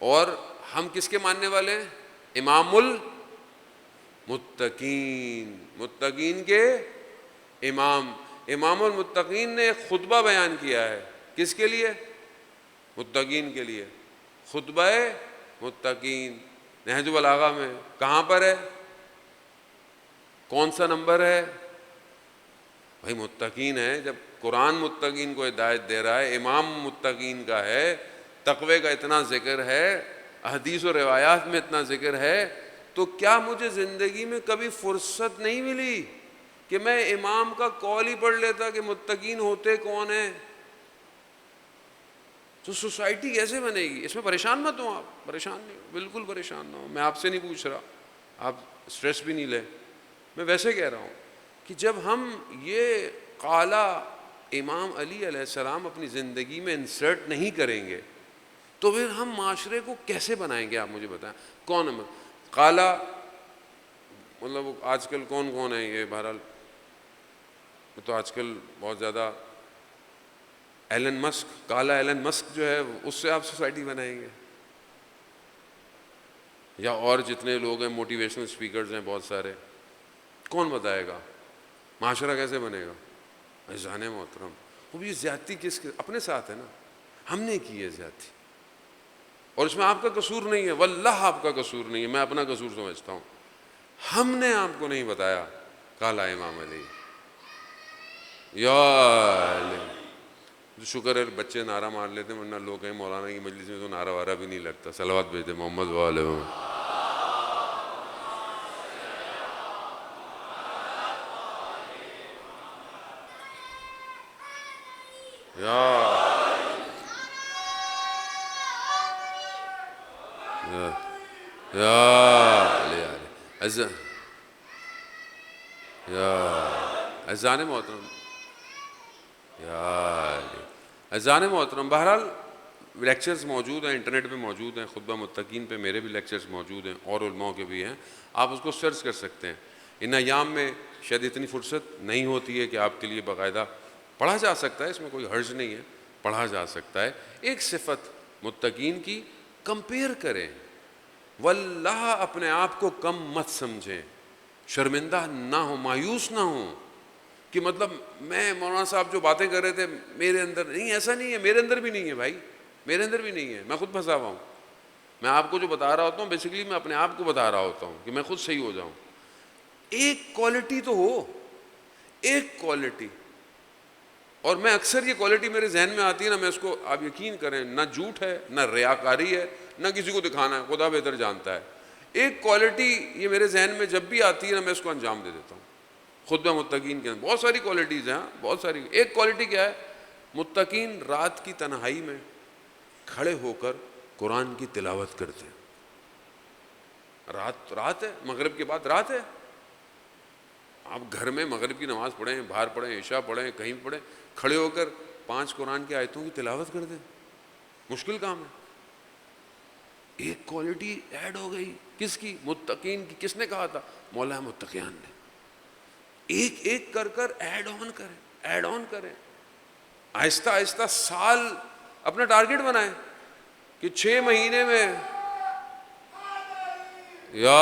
A: اور ہم کس کے ماننے والے ہیں؟ امام المتقین، متقین کے امام. امام المتقین نے ایک خطبہ بیان کیا ہے کس کے لیے؟ متقین کے لیے. خطبہ متقین نہج البلاغہ میں کہاں پر ہے؟ کون سا نمبر ہے؟ بھائی متقین ہے. جب قرآن متقین کو ہدایت دے رہا ہے، امام متقین کا ہے، تقوی کا اتنا ذکر ہے، احادیث و روایات میں اتنا ذکر ہے، تو کیا مجھے زندگی میں کبھی فرصت نہیں ملی کہ میں امام کا قول ہی پڑھ لیتا کہ متقین ہوتے کون ہیں؟ تو سوسائٹی کیسے بنے گی؟ اس میں پریشان مت ہوں آپ، پریشان نہیں ہو، بالکل پریشان نہ ہو. میں آپ سے نہیں پوچھ رہا، آپ اسٹریس بھی نہیں لیں. میں ویسے کہہ رہا ہوں کہ جب ہم یہ قالا امام علی علیہ السلام اپنی زندگی میں انسرٹ نہیں کریں گے تو پھر ہم معاشرے کو کیسے بنائیں گے؟ آپ مجھے بتائیں. کون ہے قالا؟ مطلب آج کل کون ہے یہ؟ بہرحال تو آج کل بہت زیادہ ایلن مسک، کالا ایلن مسک جو ہے اس سے آپ سوسائٹی بنائیں گے؟ یا اور جتنے لوگ ہیں موٹیویشنل اسپیکرز ہیں بہت سارے، کون بتائے گا معاشرہ کیسے بنے گا؟ عزیزان محترم، وہ یہ زیادتی کس کے اپنے ساتھ ہے نا، ہم نے کی ہے زیادتی، اور اس میں آپ کا قصور نہیں ہے، واللہ آپ کا قصور نہیں ہے، میں اپنا قصور سمجھتا ہوں، ہم نے آپ کو نہیں بتایا کالا امام علی یا علی۔ شکر ہے بچے نعرہ مار لیتے ہیں، ورنہ لوگ کہیں مولانا کی مجلس میں تو نعرہ وارہ بھی نہیں لگتا، صلوات بھیجتے محمد والے یا علی یا عزیزان محترم یا علی عزیزان محترم۔ بہرحال لیکچرز موجود ہیں، انٹرنیٹ پہ موجود ہیں، خطبہ متقین پہ میرے بھی لیکچرز موجود ہیں اور علماء کے بھی ہیں، آپ اس کو سرچ کر سکتے ہیں۔ ان ایام میں شاید اتنی فرصت نہیں ہوتی ہے کہ آپ کے لیے باقاعدہ پڑھا جا سکتا ہے، اس میں کوئی حرج نہیں ہے، پڑھا جا سکتا ہے۔ ایک صفت متقین کی کمپیئر کریں، واللہ اپنے آپ کو کم مت سمجھیں، شرمندہ نہ ہوں، مایوس نہ ہوں کہ مطلب میں مولانا صاحب جو باتیں کر رہے تھے میرے اندر نہیں، ایسا نہیں ہے، میرے اندر بھی نہیں ہے بھائی، میرے اندر بھی نہیں ہے، میں خود پھنسا ہوا ہوں۔ میں آپ کو جو بتا رہا ہوتا ہوں بیسیکلی میں اپنے آپ کو بتا رہا ہوتا ہوں کہ میں خود صحیح ہو جاؤں۔ ایک کوالٹی تو ہو، ایک کوالٹی، اور میں اکثر یہ کوالٹی میرے ذہن میں آتی ہے نا، میں اس کو آپ یقین کریں نہ جھوٹ ہے نہ ریاکاری ہے نہ کسی کو دکھانا ہے، خدا بہتر جانتا ہے، ایک کوالٹی یہ میرے ذہن میں جب بھی آتی ہے نا میں اس کو انجام دے دیتا ہوں۔ خطبہ متقین کے اندر بہت ساری کوالٹیز ہیں، بہت ساری۔ ایک کوالٹی کیا ہے؟ متقین رات کی تنہائی میں کھڑے ہو کر قرآن کی تلاوت کرتے ہیں۔ رات ہے، مغرب کے بعد رات ہے، آپ گھر میں مغرب کی نماز پڑھیں، باہر پڑھیں، عشاء پڑھیں، کہیں پڑھیں، کھڑے ہو کر 5 قرآن کی آیتوں کی تلاوت کر دیں، مشکل کام ہے۔ ایک کوالٹی ایڈ ہو گئی، کس کی؟ متقین کی۔ کس نے کہا تھا؟ مولا متقیان نے۔ ایک ایک کر کر ایڈ آن کریں، ایڈ آن کریں، آہستہ آہستہ سال اپنا ٹارگٹ بنائیں کہ 6 مہینے میں، یا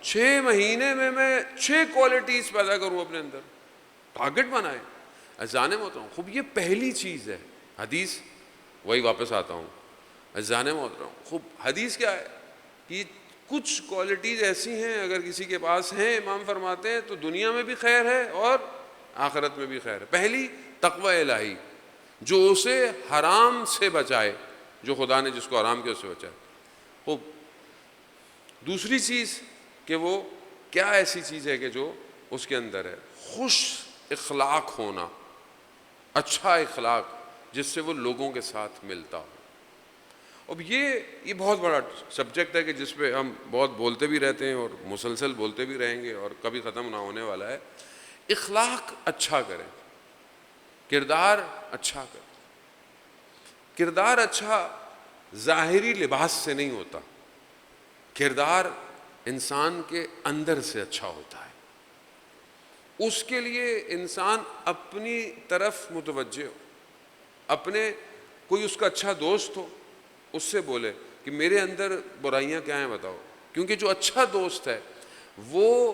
A: 6 مہینے میں 6 کوالٹیز پیدا کروں اپنے اندر، ٹارگٹ بنائیں۔ عزیزان محترم، خوب یہ پہلی چیز ہے، حدیث وہی واپس آتا ہوں، عزیزان محترم خوب حدیث کیا ہے کہ کچھ کوالٹیز ایسی ہیں اگر کسی کے پاس ہیں، امام فرماتے ہیں تو دنیا میں بھی خیر ہے اور آخرت میں بھی خیر ہے۔ پہلی تقوی الہی، جو اسے حرام سے بچائے، جو خدا نے جس کو حرام کیا اس سے بچائے۔ خوب دوسری چیز کہ وہ کیا ایسی چیز ہے کہ جو اس کے اندر ہے؟ خوش اخلاق ہونا، اچھا اخلاق جس سے وہ لوگوں کے ساتھ ملتا ہو۔ اب یہ بہت بڑا سبجیکٹ ہے کہ جس پہ ہم بہت بولتے بھی رہتے ہیں اور مسلسل بولتے بھی رہیں گے اور کبھی ختم نہ ہونے والا ہے۔ اخلاق اچھا کریں، کردار اچھا کریں۔ کردار اچھا ظاہری لباس سے نہیں ہوتا، کردار انسان کے اندر سے اچھا ہوتا ہے۔ اس کے لیے انسان اپنی طرف متوجہ ہو، اپنے کوئی اس کا اچھا دوست ہو، اس سے بولے کہ میرے اندر برائیاں کیا ہیں بتاؤ، کیونکہ جو اچھا دوست ہے وہ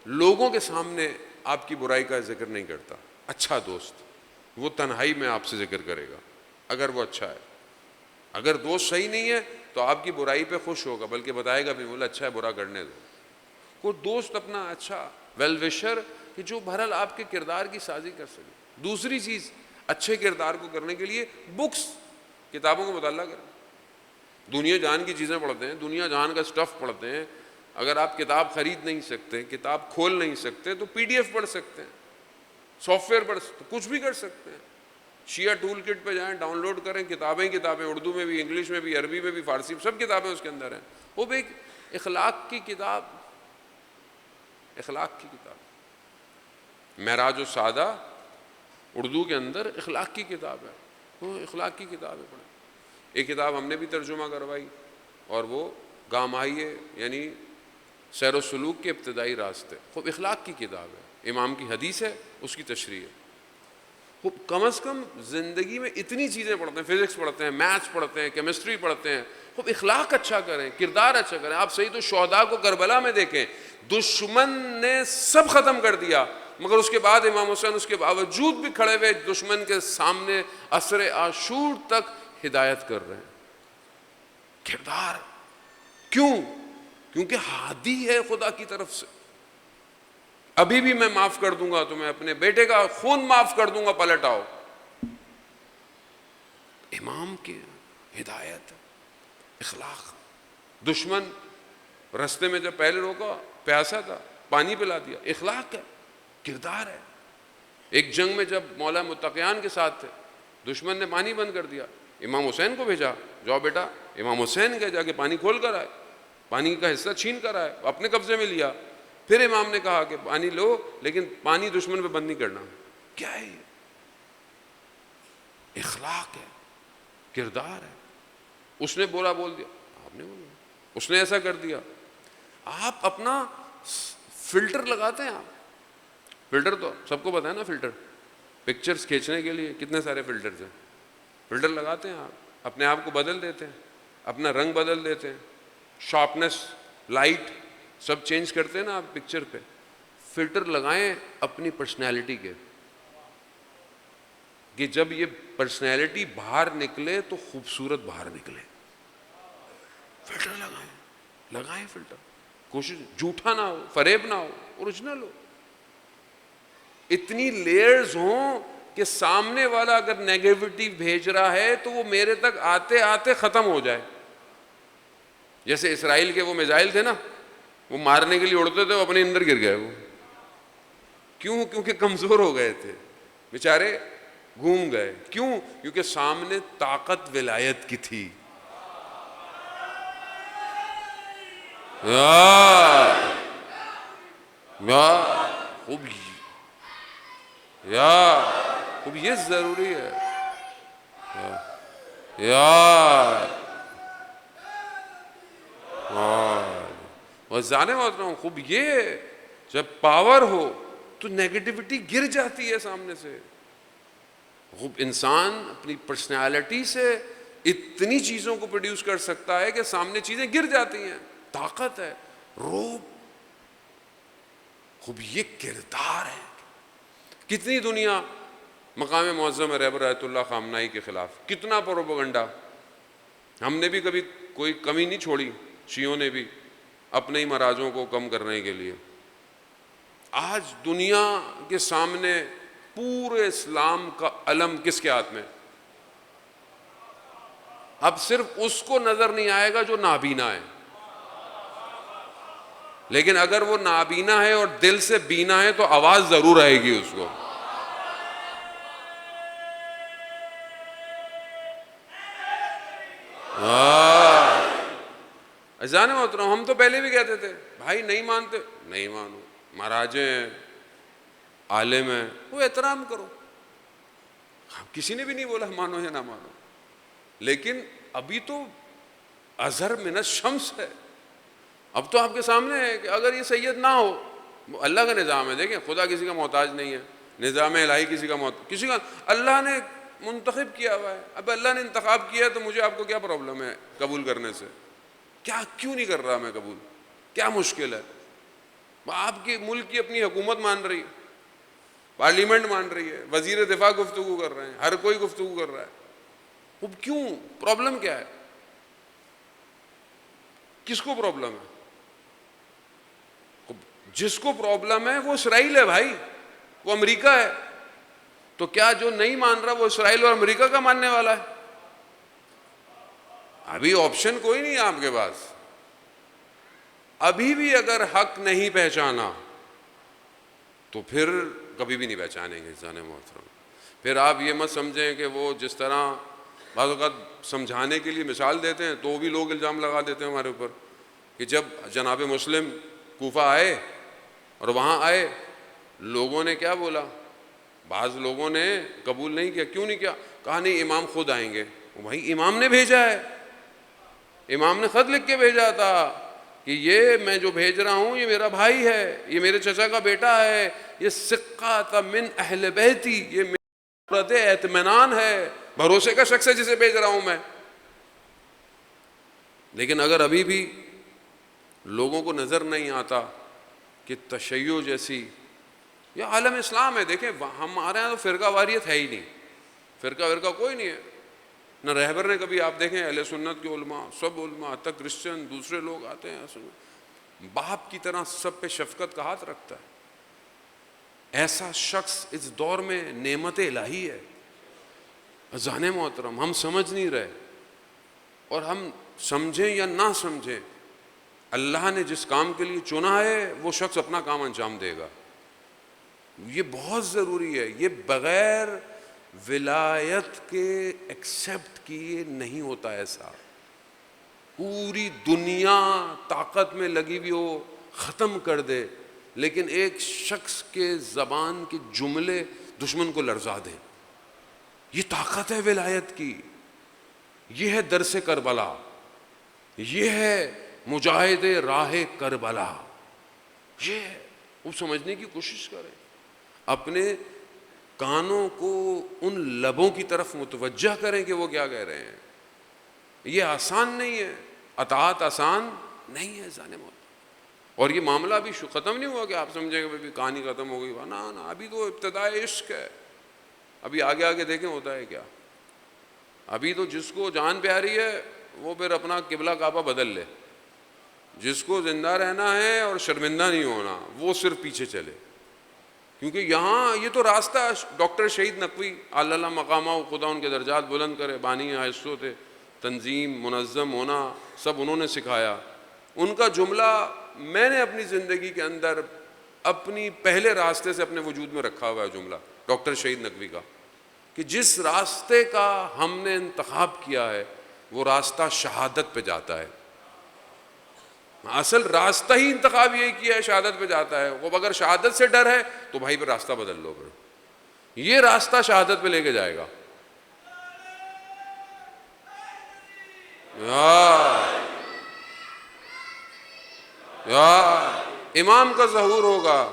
A: لوگوں کے سامنے آپ کی برائی کا ذکر نہیں کرتا۔ اچھا دوست وہ تنہائی میں آپ سے ذکر کرے گا اگر وہ اچھا ہے۔ اگر دوست صحیح نہیں ہے تو آپ کی برائی پہ خوش ہوگا، بلکہ بتائے گا بھی بولا اچھا ہے، برا کرنے دو۔ کوئی دوست اپنا اچھا ویل وشر کہ جو بہرحال آپ کے کردار کی سازی کر سکے۔ دوسری چیز اچھے کردار کو کرنے کے لیے بکس، کتابوں کا مطالعہ کریں۔ دنیا جان کی چیزیں پڑھتے ہیں، دنیا جان کا سٹف پڑھتے ہیں۔ اگر آپ کتاب خرید نہیں سکتے، کتاب کھول نہیں سکتے تو پی ڈی ایف پڑھ سکتے ہیں، سافٹ ویئر پڑھ سکتے، کچھ بھی کر سکتے ہیں۔ شیعہ ٹول کٹ پہ جائیں، ڈاؤن لوڈ کریں، کتابیں اردو میں بھی، انگلش میں بھی، عربی میں بھی، فارسی میں، سب کتابیں اس کے اندر ہیں۔ وہ بھی ایک اخلاق کی کتاب، اخلاق کی کتاب۔ معراج السعادہ اردو کے اندر اخلاق کی کتاب ہے، وہ اخلاق کی کتابیں پڑھیں۔ ایک کتاب ہم نے بھی ترجمہ کروائی اور وہ گام آئیے، یعنی سیر و سلوک کے ابتدائی راستے، خوب اخلاق کی کتاب ہے، امام کی حدیث ہے، اس کی تشریح ہے۔ کم از کم زندگی میں اتنی چیزیں پڑھتے ہیں، فزکس پڑھتے ہیں، میتھس پڑھتے ہیں، کیمسٹری پڑھتے ہیں، خوب اخلاق اچھا کریں، کردار اچھا کریں. آپ سید الشہداء کو کربلا میں دیکھیں، دشمن نے سب ختم کر دیا، مگر اس کے بعد امام حسین اس کے باوجود بھی کھڑے ہوئے دشمن کے سامنے عصر عاشور تک ہدایت کر رہے ہیں. کردار. کیوں؟ کیونکہ ہادی ہے خدا کی طرف سے. ابھی بھی میں معاف کر دوں گا تمہیں، اپنے بیٹے کا خون معاف کر دوں گا، پلٹ آؤ. امام کی ہدایت، اخلاق. دشمن رستے میں جب پہلے روکا، پیاسا تھا، پانی پلا دیا. اخلاق ہے، کردار ہے. ایک جنگ میں جب مولا متقیان کے ساتھ تھے، دشمن نے پانی بند کر دیا، امام حسین کو بھیجا، جاؤ بیٹا. امام حسین گئے، جا کے پانی کھول کر آئے، پانی کا حصہ چھین کر آئے، اپنے قبضے میں لیا. پھر امام نے کہا کہ پانی لو، لیکن پانی دشمن پہ بند نہیں کرنا. کیا ہے یہ؟ اخلاق ہے، کردار ہے. اس نے بولا بول دیا، آپ نے بولا، اس نے ایسا کر دیا. آپ اپنا فلٹر لگاتے ہیں. آپ فلٹر تو سب کو پتا ہے نا، فلٹر پکچرز کھینچنے کے لیے کتنے سارے فلٹرز ہیں. فلٹر لگاتے ہیں، آپ اپنے آپ کو بدل دیتے ہیں، اپنا رنگ بدل دیتے ہیں، شارپنیس، لائٹ سب چینج کرتے ہیں نا آپ پکچر پہ. فلٹر لگائیں اپنی پرسنالٹی کے، کہ جب یہ پرسنالٹی باہر نکلے تو خوبصورت باہر نکلے. فلٹر لگائیں فلٹر. کوشش جھوٹا نہ ہو، فریب نہ ہو، اوریجنل ہو. اتنی لیئرز ہوں کہ سامنے والا اگر نیگیٹیوٹی بھیج رہا ہے تو وہ میرے تک آتے آتے ختم ہو جائے. جیسے اسرائیل کے وہ میزائل تھے نا، وہ مارنے کے لیے اڑتے تھے، وہ اپنے اندر گر گئے. وہ کیوں؟ کیونکہ کمزور ہو گئے تھے بیچارے، گھوم گئے. کیوں؟ کیونکہ سامنے طاقت ولایت کی تھی. خوب یہ ضروری ہے یار. اور جانے والا ہوں، خوب یہ جب پاور ہو تو نیگیٹیوٹی گر جاتی ہے سامنے سے. خوب انسان اپنی پرسنالٹی سے اتنی چیزوں کو پروڈیوس کر سکتا ہے کہ سامنے چیزیں گر جاتی ہیں. طاقت ہے، روب. خوب یہ کردار ہے. کتنی دنیا مقام معظم رہبر آیت اللہ خامنہئی کے خلاف کتنا پروپیگنڈا. ہم نے بھی کبھی کوئی کمی نہیں چھوڑی، شیعوں نے بھی، اپنے ہی مراجوں کو کم کرنے کے لیے. آج دنیا کے سامنے پورے اسلام کا علم کس کے ہاتھ میں؟ اب صرف اس کو نظر نہیں آئے گا جو نابینا ہے، لیکن اگر وہ نابینا ہے اور دل سے بینا ہے تو آواز ضرور آئے گی اس کو. جانے محترم، ہم تو پہلے بھی کہتے تھے بھائی نہیں مانتے، نہیں مانو، مہاراجے ہیں، عالم ہیں، وہ احترام کرو. کسی نے بھی نہیں بولا مانو یا نہ مانو، لیکن ابھی تو ازہر من الشمس ہے. اب تو آپ کے سامنے ہے کہ اگر یہ سید نہ ہو، اللہ کا نظام ہے. دیکھیں خدا کسی کا محتاج نہیں ہے، نظام الہی کسی کا اللہ نے منتخب کیا ہوا ہے. اب اللہ نے انتخاب کیا ہے تو مجھے آپ کو کیا پرابلم ہے قبول کرنے سے؟ کیوں نہیں کر رہا میں قبول؟ کیا مشکل ہے؟ آپ کے ملک کی اپنی حکومت مان رہی ہے، پارلیمنٹ مان رہی ہے، وزیر دفاع گفتگو کر رہے ہیں، ہر کوئی گفتگو کر رہا ہے. وہ کیوں؟ پرابلم کیا ہے؟ کس کو پرابلم ہے؟ جس کو پرابلم ہے وہ اسرائیل ہے بھائی، وہ امریکہ ہے. تو کیا جو نہیں مان رہا وہ اسرائیل اور امریکہ کا ماننے والا ہے؟ ابھی آپشن کوئی نہیں ہے آپ کے پاس. ابھی بھی اگر حق نہیں پہچانا تو پھر کبھی بھی نہیں پہچانیں گے. جانے محترم، پھر آپ یہ مت سمجھیں کہ وہ جس طرح بعض اوقات سمجھانے کے لیے مثال دیتے ہیں تو بھی لوگ الزام لگا دیتے ہیں ہمارے اوپر کہ جب جناب مسلم کوفہ آئے اور وہاں آئے، لوگوں نے کیا بولا؟ بعض لوگوں نے قبول نہیں کیا. کیوں نہیں کیا؟ کہا نہیں امام خود آئیں گے. بھائی امام نے بھیجا ہے، امام نے خط لکھ کے بھیجا تھا کہ یہ میں جو بھیج رہا ہوں یہ میرا بھائی ہے، یہ میرے چچا کا بیٹا ہے، یہ سقہ من اہل بیتی، یہ اطمینان ہے, بھروسے کا شخص ہے جسے بھیج رہا ہوں میں. لیکن اگر ابھی بھی لوگوں کو نظر نہیں آتا کہ تشیع جیسی, یا عالم اسلام ہے, دیکھیں ہمارے یہاں تو فرقہ واریت ہے ہی نہیں, فرقہ کوئی نہیں ہے, نہ رہبر نے کبھی, آپ دیکھیں اہل سنت کے علماء, سب علماء تک کرسچن دوسرے لوگ آتے ہیں, باپ کی طرح سب پہ شفقت کا ہاتھ رکھتا ہے. ایسا شخص اس دور میں نعمت الہی ہے. اذان محترم, ہم سمجھ نہیں رہے, اور ہم سمجھیں یا نہ سمجھیں, اللہ نے جس کام کے لیے چنا ہے وہ شخص اپنا کام انجام دے گا. یہ بہت ضروری ہے, یہ بغیر ولایت کے ایکسیپٹ کیے نہیں ہوتا. ایسا پوری دنیا طاقت میں لگی ہوئی ہو, ختم کر دے, لیکن ایک شخص کے زبان کے جملے دشمن کو لرزا دیں, یہ طاقت ہے ولایت کی. یہ ہے درس کربلا, یہ ہے مجاہد راہ کربلا. یہ وہ سمجھنے کی کوشش کریں, اپنے کانوں کو ان لبوں کی طرف متوجہ کریں کہ وہ کیا کہہ رہے ہیں. یہ آسان نہیں ہے, اطاعت آسان نہیں ہے جانے موت. اور یہ معاملہ ابھی ختم نہیں ہوا کہ آپ سمجھیں کہ کہانی ختم ہو گئی, نہ, ابھی تو ابتدائے عشق ہے. ابھی آگے آگے دیکھیں ہوتا ہے کیا. ابھی تو جس کو جان پیاری ہے وہ پھر اپنا قبلہ کعبہ بدل لے, جس کو زندہ رہنا ہے اور شرمندہ نہیں ہونا وہ صرف پیچھے چلے. کیونکہ یہاں یہ تو راستہ, ڈاکٹر شہید نقوی اللہ مقامہ خدا ان کے درجات بلند کرے, بانی حصوں تھے, تنظیم منظم ہونا سب انہوں نے سکھایا. ان کا جملہ میں نے اپنی زندگی کے اندر اپنی پہلے راستے سے اپنے وجود میں رکھا ہوا ہے, جملہ ڈاکٹر شہید نقوی کا, کہ جس راستے کا ہم نے انتخاب کیا ہے وہ راستہ شہادت پہ جاتا ہے. اصل راستہ ہی انتخاب یہی کیا ہے, شہادت پہ جاتا ہے. وہ اگر شہادت سے ڈر ہے تو بھائی پھر راستہ بدل لو, پھر یہ راستہ شہادت پہ لے کے جائے گا. یار امام کا ظہور ہوگا,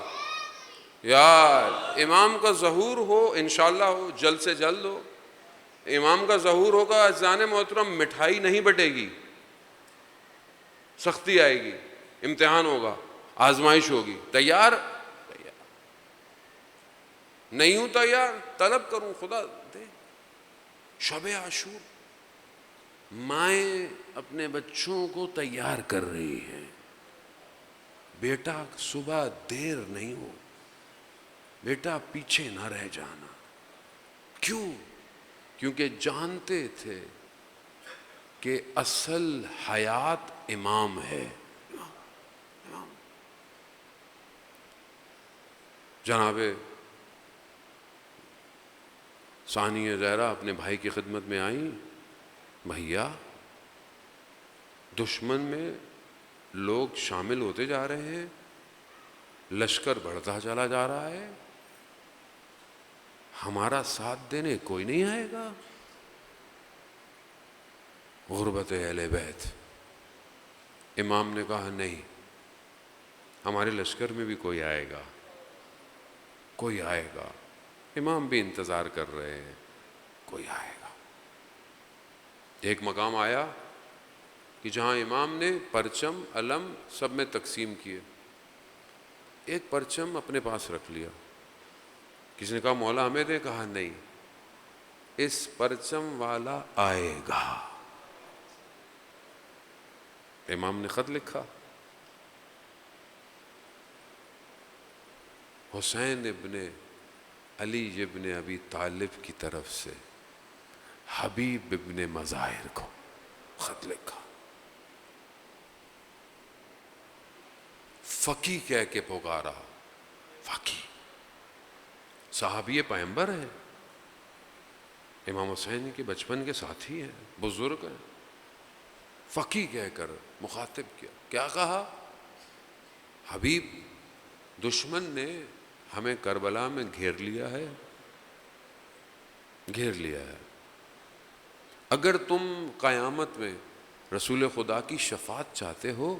A: یار امام کا ظہور ہو, انشاءاللہ ہو, جلد سے جلد ہو. امام کا ظہور ہوگا, اذان محترم مٹھائی نہیں بٹے گی, سختی آئے گی, امتحان ہوگا, آزمائش ہوگی. تیار نہیں ہوں, تیار طلب کروں, خدا دے. شب عاشور, مائیں اپنے بچوں کو تیار کر رہی ہیں, بیٹا صبح دیر نہیں ہو, بیٹا پیچھے نہ رہ جانا. کیوں؟ کیونکہ جانتے تھے کہ اصل حیات امام ہے. جناب ثانیہ زہرا اپنے بھائی کی خدمت میں آئیں, بھیا دشمن میں لوگ شامل ہوتے جا رہے ہیں, لشکر بڑھتا چلا جا رہا ہے, ہمارا ساتھ دینے کوئی نہیں آئے گا. غربت اہل بیت. امام نے کہا نہیں, ہمارے لشکر میں بھی کوئی آئے گا, کوئی آئے گا. امام بھی انتظار کر رہے ہیں, کوئی آئے گا. ایک مقام آیا کہ جہاں امام نے پرچم علم سب میں تقسیم کیے, ایک پرچم اپنے پاس رکھ لیا. کسی نے کہا مولا ہمیں دے, کہا نہیں, اس پرچم والا آئے گا. امام نے خط لکھا, حسین ابن علی ابن ابی طالب کی طرف سے حبیب ابن مظاہر کو خط لکھا. فقی کہہ کے پکارا, فقی صحابی پیغمبر ہے, امام حسین کے بچپن کے ساتھی ہیں, بزرگ ہیں. فقی کہہ کر مخاطب کیا, کیا کہا؟ حبیب دشمن نے ہمیں کربلا میں گھیر لیا ہے, گھیر لیا ہے. اگر تم قیامت میں رسول خدا کی شفاعت چاہتے ہو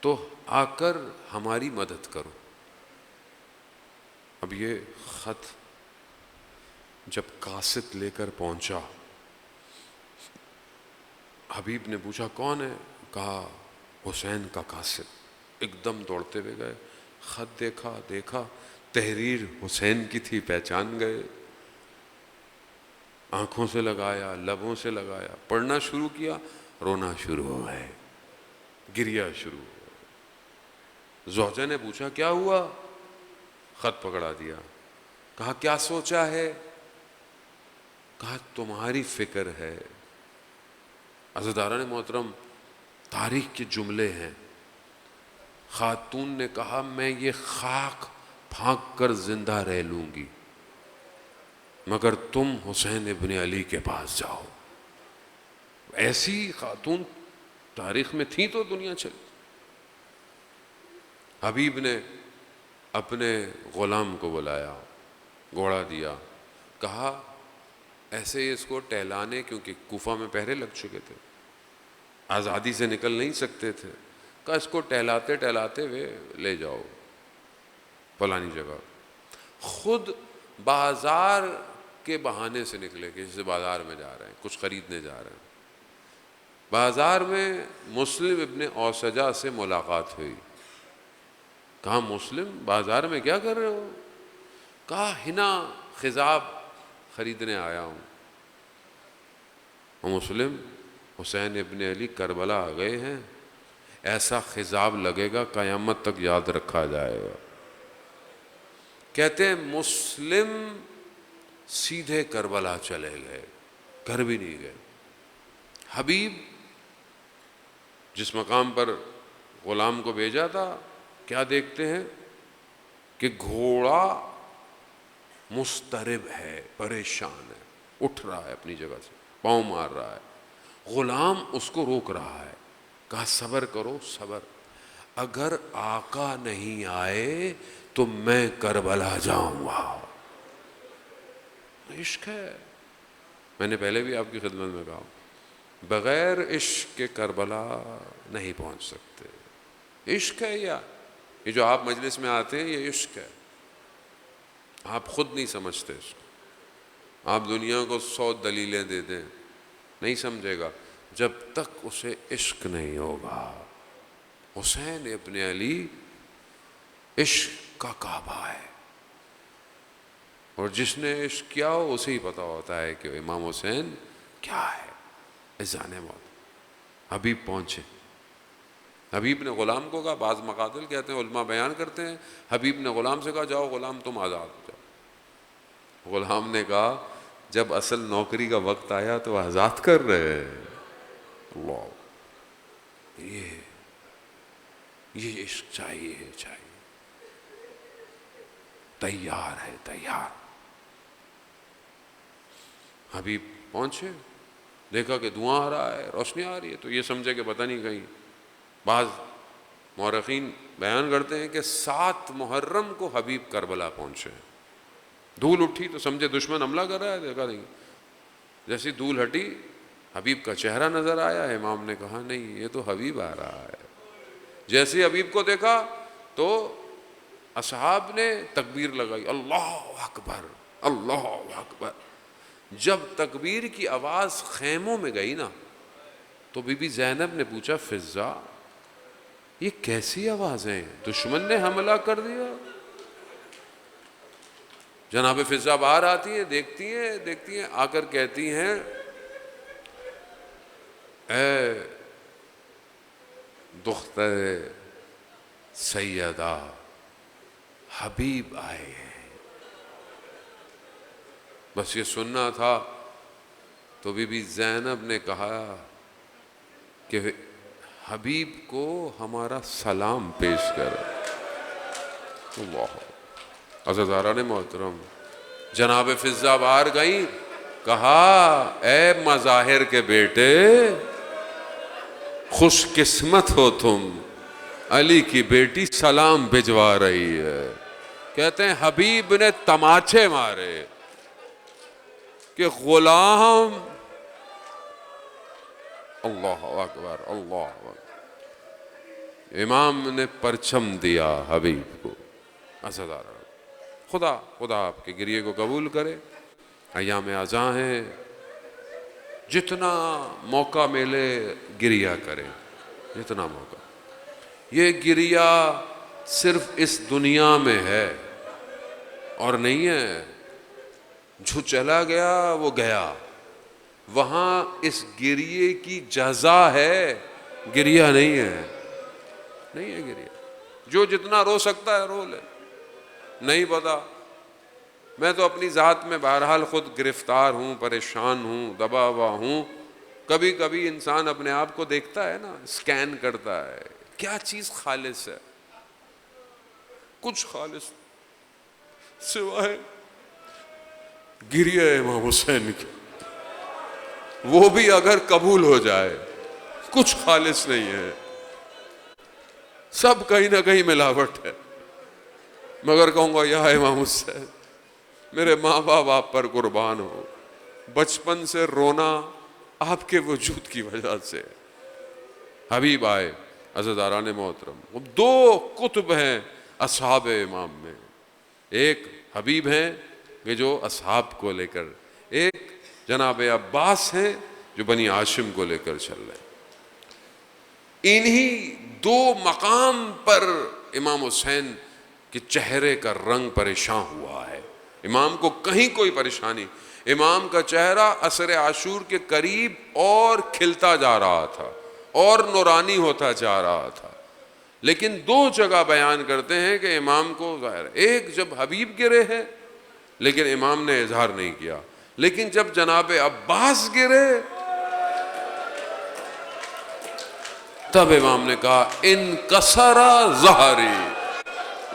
A: تو آ کر ہماری مدد کرو. اب یہ خط جب قاصد لے کر پہنچا، حبیب نے پوچھا کون ہے؟ کہا حسین کا قاصد۔ ایک دم دوڑتے ہوئے گئے، خط دیکھا تحریر حسین کی تھی، پہچان گئے، آنکھوں سے لگایا، لبوں سے لگایا، پڑھنا شروع کیا، رونا شروع ہو گئے، گریہ شروع ہو گیا۔ زوجہ نے پوچھا کیا ہوا؟ خط پکڑا دیا، کہا کیا سوچا ہے؟ کہا تمہاری فکر ہے۔ عزیزداران محترم، تاریخ کے جملے ہیں۔ خاتون نے کہا میں یہ خاک پھانک کر زندہ رہ لوں گی مگر تم حسین ابن علی کے پاس جاؤ۔ ایسی خاتون تاریخ میں تھیں تو دنیا چلی۔ حبیب نے اپنے غلام کو بلایا، گھوڑا دیا، کہا ایسے ہی اس کو ٹہلانے، کیونکہ کوفہ میں پہرے لگ چکے تھے، آزادی سے نکل نہیں سکتے تھے، کہا اس کو ٹہلاتے ٹہلاتے ہوئے لے جاؤ فلانی جگہ۔ خود بازار کے بہانے سے نکلے کہ جیسے بازار میں جا رہے ہیں، کچھ خریدنے جا رہے ہیں۔ بازار میں مسلم ابن اوسجہ سے ملاقات ہوئی۔ کہا مسلم بازار میں کیا کر رہے ہو؟ کہا حنا خضاب خریدنے آیا ہوں۔ مسلم حسین ابن علی کربلا آ گئے ہیں، ایسا خضاب لگے گا قیامت تک یاد رکھا جائے گا۔ کہتے ہیں مسلم سیدھے کربلا چلے گئے، گھر بھی نہیں گئے۔ حبیب جس مقام پر غلام کو بھیجا تھا، کیا دیکھتے ہیں کہ گھوڑا مضطرب ہے، پریشان ہے، اٹھ رہا ہے اپنی جگہ سے، پاؤں مار رہا ہے۔ غلام اس کو روک رہا ہے، کہا صبر کرو صبر، اگر آقا نہیں آئے تو میں کربلا جاؤں گا۔ عشق ہے، میں نے پہلے بھی آپ کی خدمت میں کہا بغیر عشق کے کربلا نہیں پہنچ سکتے۔ عشق ہے یہ جو آپ مجلس میں آتے ہیں، یہ عشق ہے۔ آپ خود نہیں سمجھتے اس کو، آپ دنیا کو 100 دلیلیں دے دیں نہیں سمجھے گا جب تک اسے عشق نہیں ہوگا۔ حسین ابن علی عشق کا کعبہ ہے، اور جس نے عشق کیا ہو اسے ہی پتہ ہوتا ہے کہ امام حسین کیا ہے۔ اذان موت حبیب پہنچے، حبیب نے غلام کو کہا، بعض مقاتل کہتے ہیں، علماء بیان کرتے ہیں، حبیب نے غلام سے کہا جاؤ غلام تم آزاد ہو جاؤ۔ غلام نے کہا جب اصل نوکری کا وقت آیا تو آزاد کر رہے ہیں۔ اللہ، یہ عشق چاہیے، تیار ہے، تیار۔ حبیب پہنچے، دیکھا کہ دھواں آ رہا ہے، روشنی آ رہی ہے، تو یہ سمجھے کہ پتہ نہیں کہیں۔ بعض مورخین بیان کرتے ہیں کہ 7 محرم کو حبیب کربلا پہنچے۔ دھول اٹھی تو سمجھے دشمن حملہ کر رہا ہے، دیکھا نہیں، جیسی دھول ہٹی حبیب کا چہرہ نظر آیا، امام نے کہا نہیں یہ تو حبیب آ رہا ہے۔ جیسے حبیب کو دیکھا تو اصحاب نے تکبیر لگائی، اللہ اکبر اللہ اکبر۔ جب تکبیر کی آواز خیموں میں گئی نا تو بی بی زینب نے پوچھا فضہ یہ کیسی آوازیں، دشمن نے حملہ کر دیا؟ جناب فضہ باہر آتی ہیں، دیکھتی ہیں، آ کر کہتی ہیں اے دختر سیدہ حبیب آئے ہیں۔ بس یہ سننا تھا تو بی بی زینب نے کہا کہ حبیب کو ہمارا سلام پیش کر۔ اللہ، عزیزان محترم، جناب فضہ باہر گئیں، کہا اے مظاہر کے بیٹے خوش قسمت ہو تم، علی کی بیٹی سلام بھجوا رہی ہے۔ کہتے ہیں حبیب نے تماچے مارے کہ غلام، اللہ اکبر اللہ اکبر، امام نے پرچم دیا حبیب کو۔ خدا آپ کے گریے کو قبول کرے۔ ایام ازاں ہیں، جتنا موقع ملے گریا کریں، جتنا موقع. یہ گریا صرف اس دنیا میں ہے اور نہیں ہے. جو چلا گیا وہ گیا، وہاں اس گریے کی جزا ہے، گریا نہیں ہے. نہیں ہے گریا. جو جتنا رو سکتا ہے رو لے. نہیں پتا، میں تو اپنی ذات میں بہرحال خود گرفتار ہوں، پریشان ہوں، دبا ہوا ہوں. کبھی کبھی انسان اپنے آپ کو دیکھتا ہے نا، اسکین کرتا ہے، کیا چیز خالص ہے؟ کچھ خالص سوائے گریہ امام حسین کی، وہ بھی اگر قبول ہو جائے کچھ خالص نہیں ہے، سب کہیں نہ کہیں ملاوٹ ہے. مگر کہوں گا یا امام حسین، میرے ماں باپ آپ پر قربان ہو، بچپن سے رونا آپ کے وجود کی وجہ سے. حبیب آئے عزیزاران محترم، دو قطب ہیں اصحاب امام میں. ایک حبیب ہیں کہ جو اصحاب کو لے کر، ایک جناب عباس ہیں جو بنی ہاشم کو لے کر چل رہے ہیں. انہی دو مقام پر امام حسین کے چہرے کا رنگ پریشان ہوا ہے. امام کو کہیں کوئی پریشانی، امام کا چہرہ عصر عاشور کے قریب اور کھلتا جا رہا تھا اور نورانی ہوتا جا رہا تھا. لیکن دو جگہ بیان کرتے ہیں کہ امام کو ظاہر ہے، ایک جب حبیب گرے ہیں لیکن امام نے اظہار نہیں کیا، لیکن جب جناب عباس گرے تب امام نے کہا انکسر ظہری،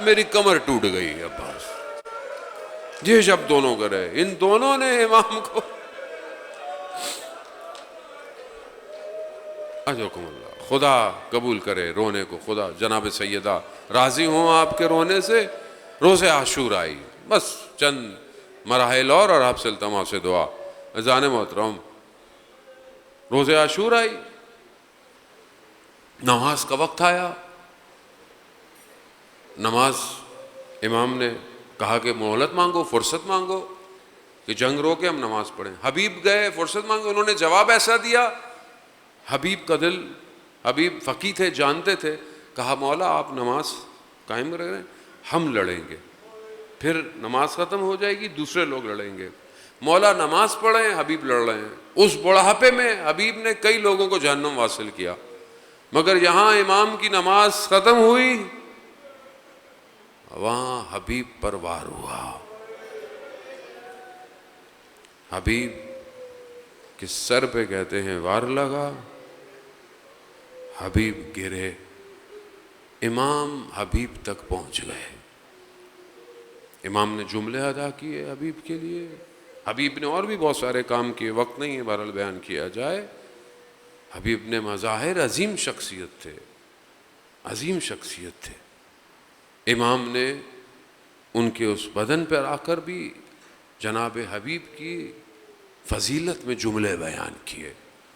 A: میری کمر ٹوٹ گئی. عباس یہ جب دونوں گرے، ان دونوں نے امام کو، اجرکم اللہ، خدا قبول کرے رونے کو. خدا جناب سیدہ راضی ہوں آپ کے رونے سے. روز عاشور آئی، بس چند مراحل اور آپ سے التماس سے دعا. اذان محترم، روز عاشور آئی، نماز کا وقت آیا. نماز امام نے کہا کہ مہلت مانگو، فرصت مانگو کہ جنگ رو کے ہم نماز پڑھیں. حبیب گئے فرصت مانگو، انہوں نے جواب ایسا دیا، حبیب کا دل، حبیب فقیہ تھے، جانتے تھے. کہا مولا آپ نماز قائم رکھ رہے ہیں، ہم لڑیں گے، پھر نماز ختم ہو جائے گی، دوسرے لوگ لڑیں گے. مولا نماز پڑھیں، حبیب لڑ رہے ہیں. اس بڑھاپے میں حبیب نے کئی لوگوں کو جہنم واصل کیا، مگر یہاں امام کی نماز ختم ہوئی، وہاں حبیب پر وار ہوا. حبیب کے سر پہ کہتے ہیں وار لگا، حبیب گرے، امام حبیب تک پہنچ گئے. امام نے جملے ادا کیے حبیب کے لیے. حبیب نے اور بھی بہت سارے کام کیے، وقت نہیں ہے بہرحال بیان کیا جائے. حبیب نے مظاہر، عظیم شخصیت تھے، عظیم شخصیت تھے. امام نے ان کے اس بدن پر آ کر بھی جناب حبیب کی فضیلت میں جملے بیان کیے،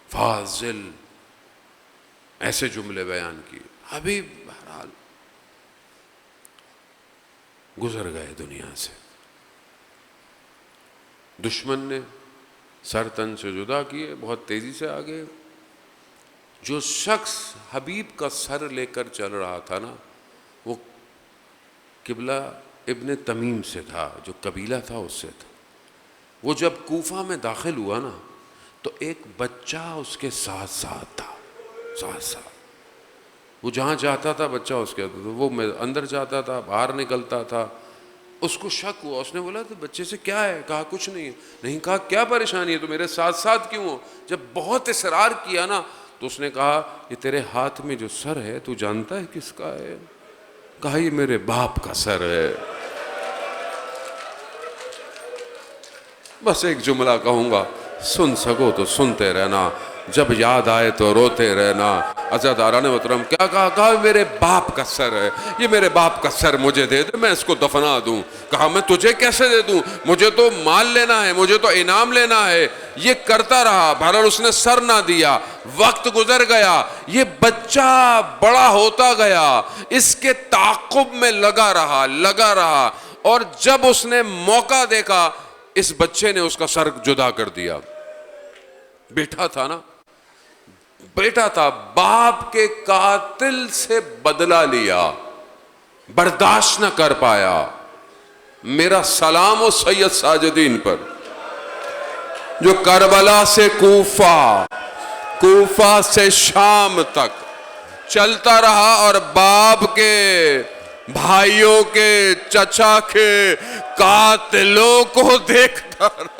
A: فاضل، ایسے جملے بیان کیے. حبیب بہرحال گزر گئے دنیا سے. دشمن نے سر تن سے جدا کیے، بہت تیزی سے آگے. جو شخص حبیب کا سر لے کر چل رہا تھا نا، وہ قبلہ ابن تمیم سے تھا، جو قبیلہ تھا اس سے تھا. وہ جب کوفہ میں داخل ہوا نا تو ایک بچہ اس کے ساتھ ساتھ تھا، ساتھ ساتھ. وہ جہاں جاتا تھا بچہ اس کے، وہ اندر جاتا تھا، باہر نکلتا تھا. اس کو شک ہوا، اس نے بولا تو بچے سے کیا ہے؟ کہا کچھ نہیں ہے. نہیں، کہا کیا پریشانی ہے؟ تو میرے ساتھ ساتھ کیوں ہو؟ جب بہت اصرار کیا نا تو اس نے کہا یہ تیرے ہاتھ میں جو سر ہے تو جانتا ہے کس کا ہے؟ کہا یہ میرے باپ کا سر ہے. بس ایک جملہ کہوں گا، سن سکو تو سنتے رہنا، جب یاد آئے تو روتے رہنا. عزیزاران محترم کیا کہا؟ کہا میرے باپ کا سر ہے، یہ میرے باپ کا سر مجھے دے دے، میں اس کو دفنا دوں. کہا میں تجھے کیسے دے دوں؟ مجھے تو مال لینا ہے، مجھے تو انعام لینا ہے. یہ کرتا رہا، بہرحال اس نے سر نہ دیا. وقت گزر گیا، یہ بچہ بڑا ہوتا گیا، اس کے تعاقب میں لگا رہا. اور جب اس نے موقع دیکھا، اس بچے نے اس کا سر جدا کر دیا. بیٹا تھا نا, بیٹا تھا, باپ کے قاتل سے بدلہ لیا, برداشت نہ کر پایا. میرا سلام و سید ساجدین پر جو کربلا سے کوفہ, کوفہ سے شام تک چلتا رہا اور باپ کے, بھائیوں کے, چچا کے قاتلوں کو دیکھتا رہا.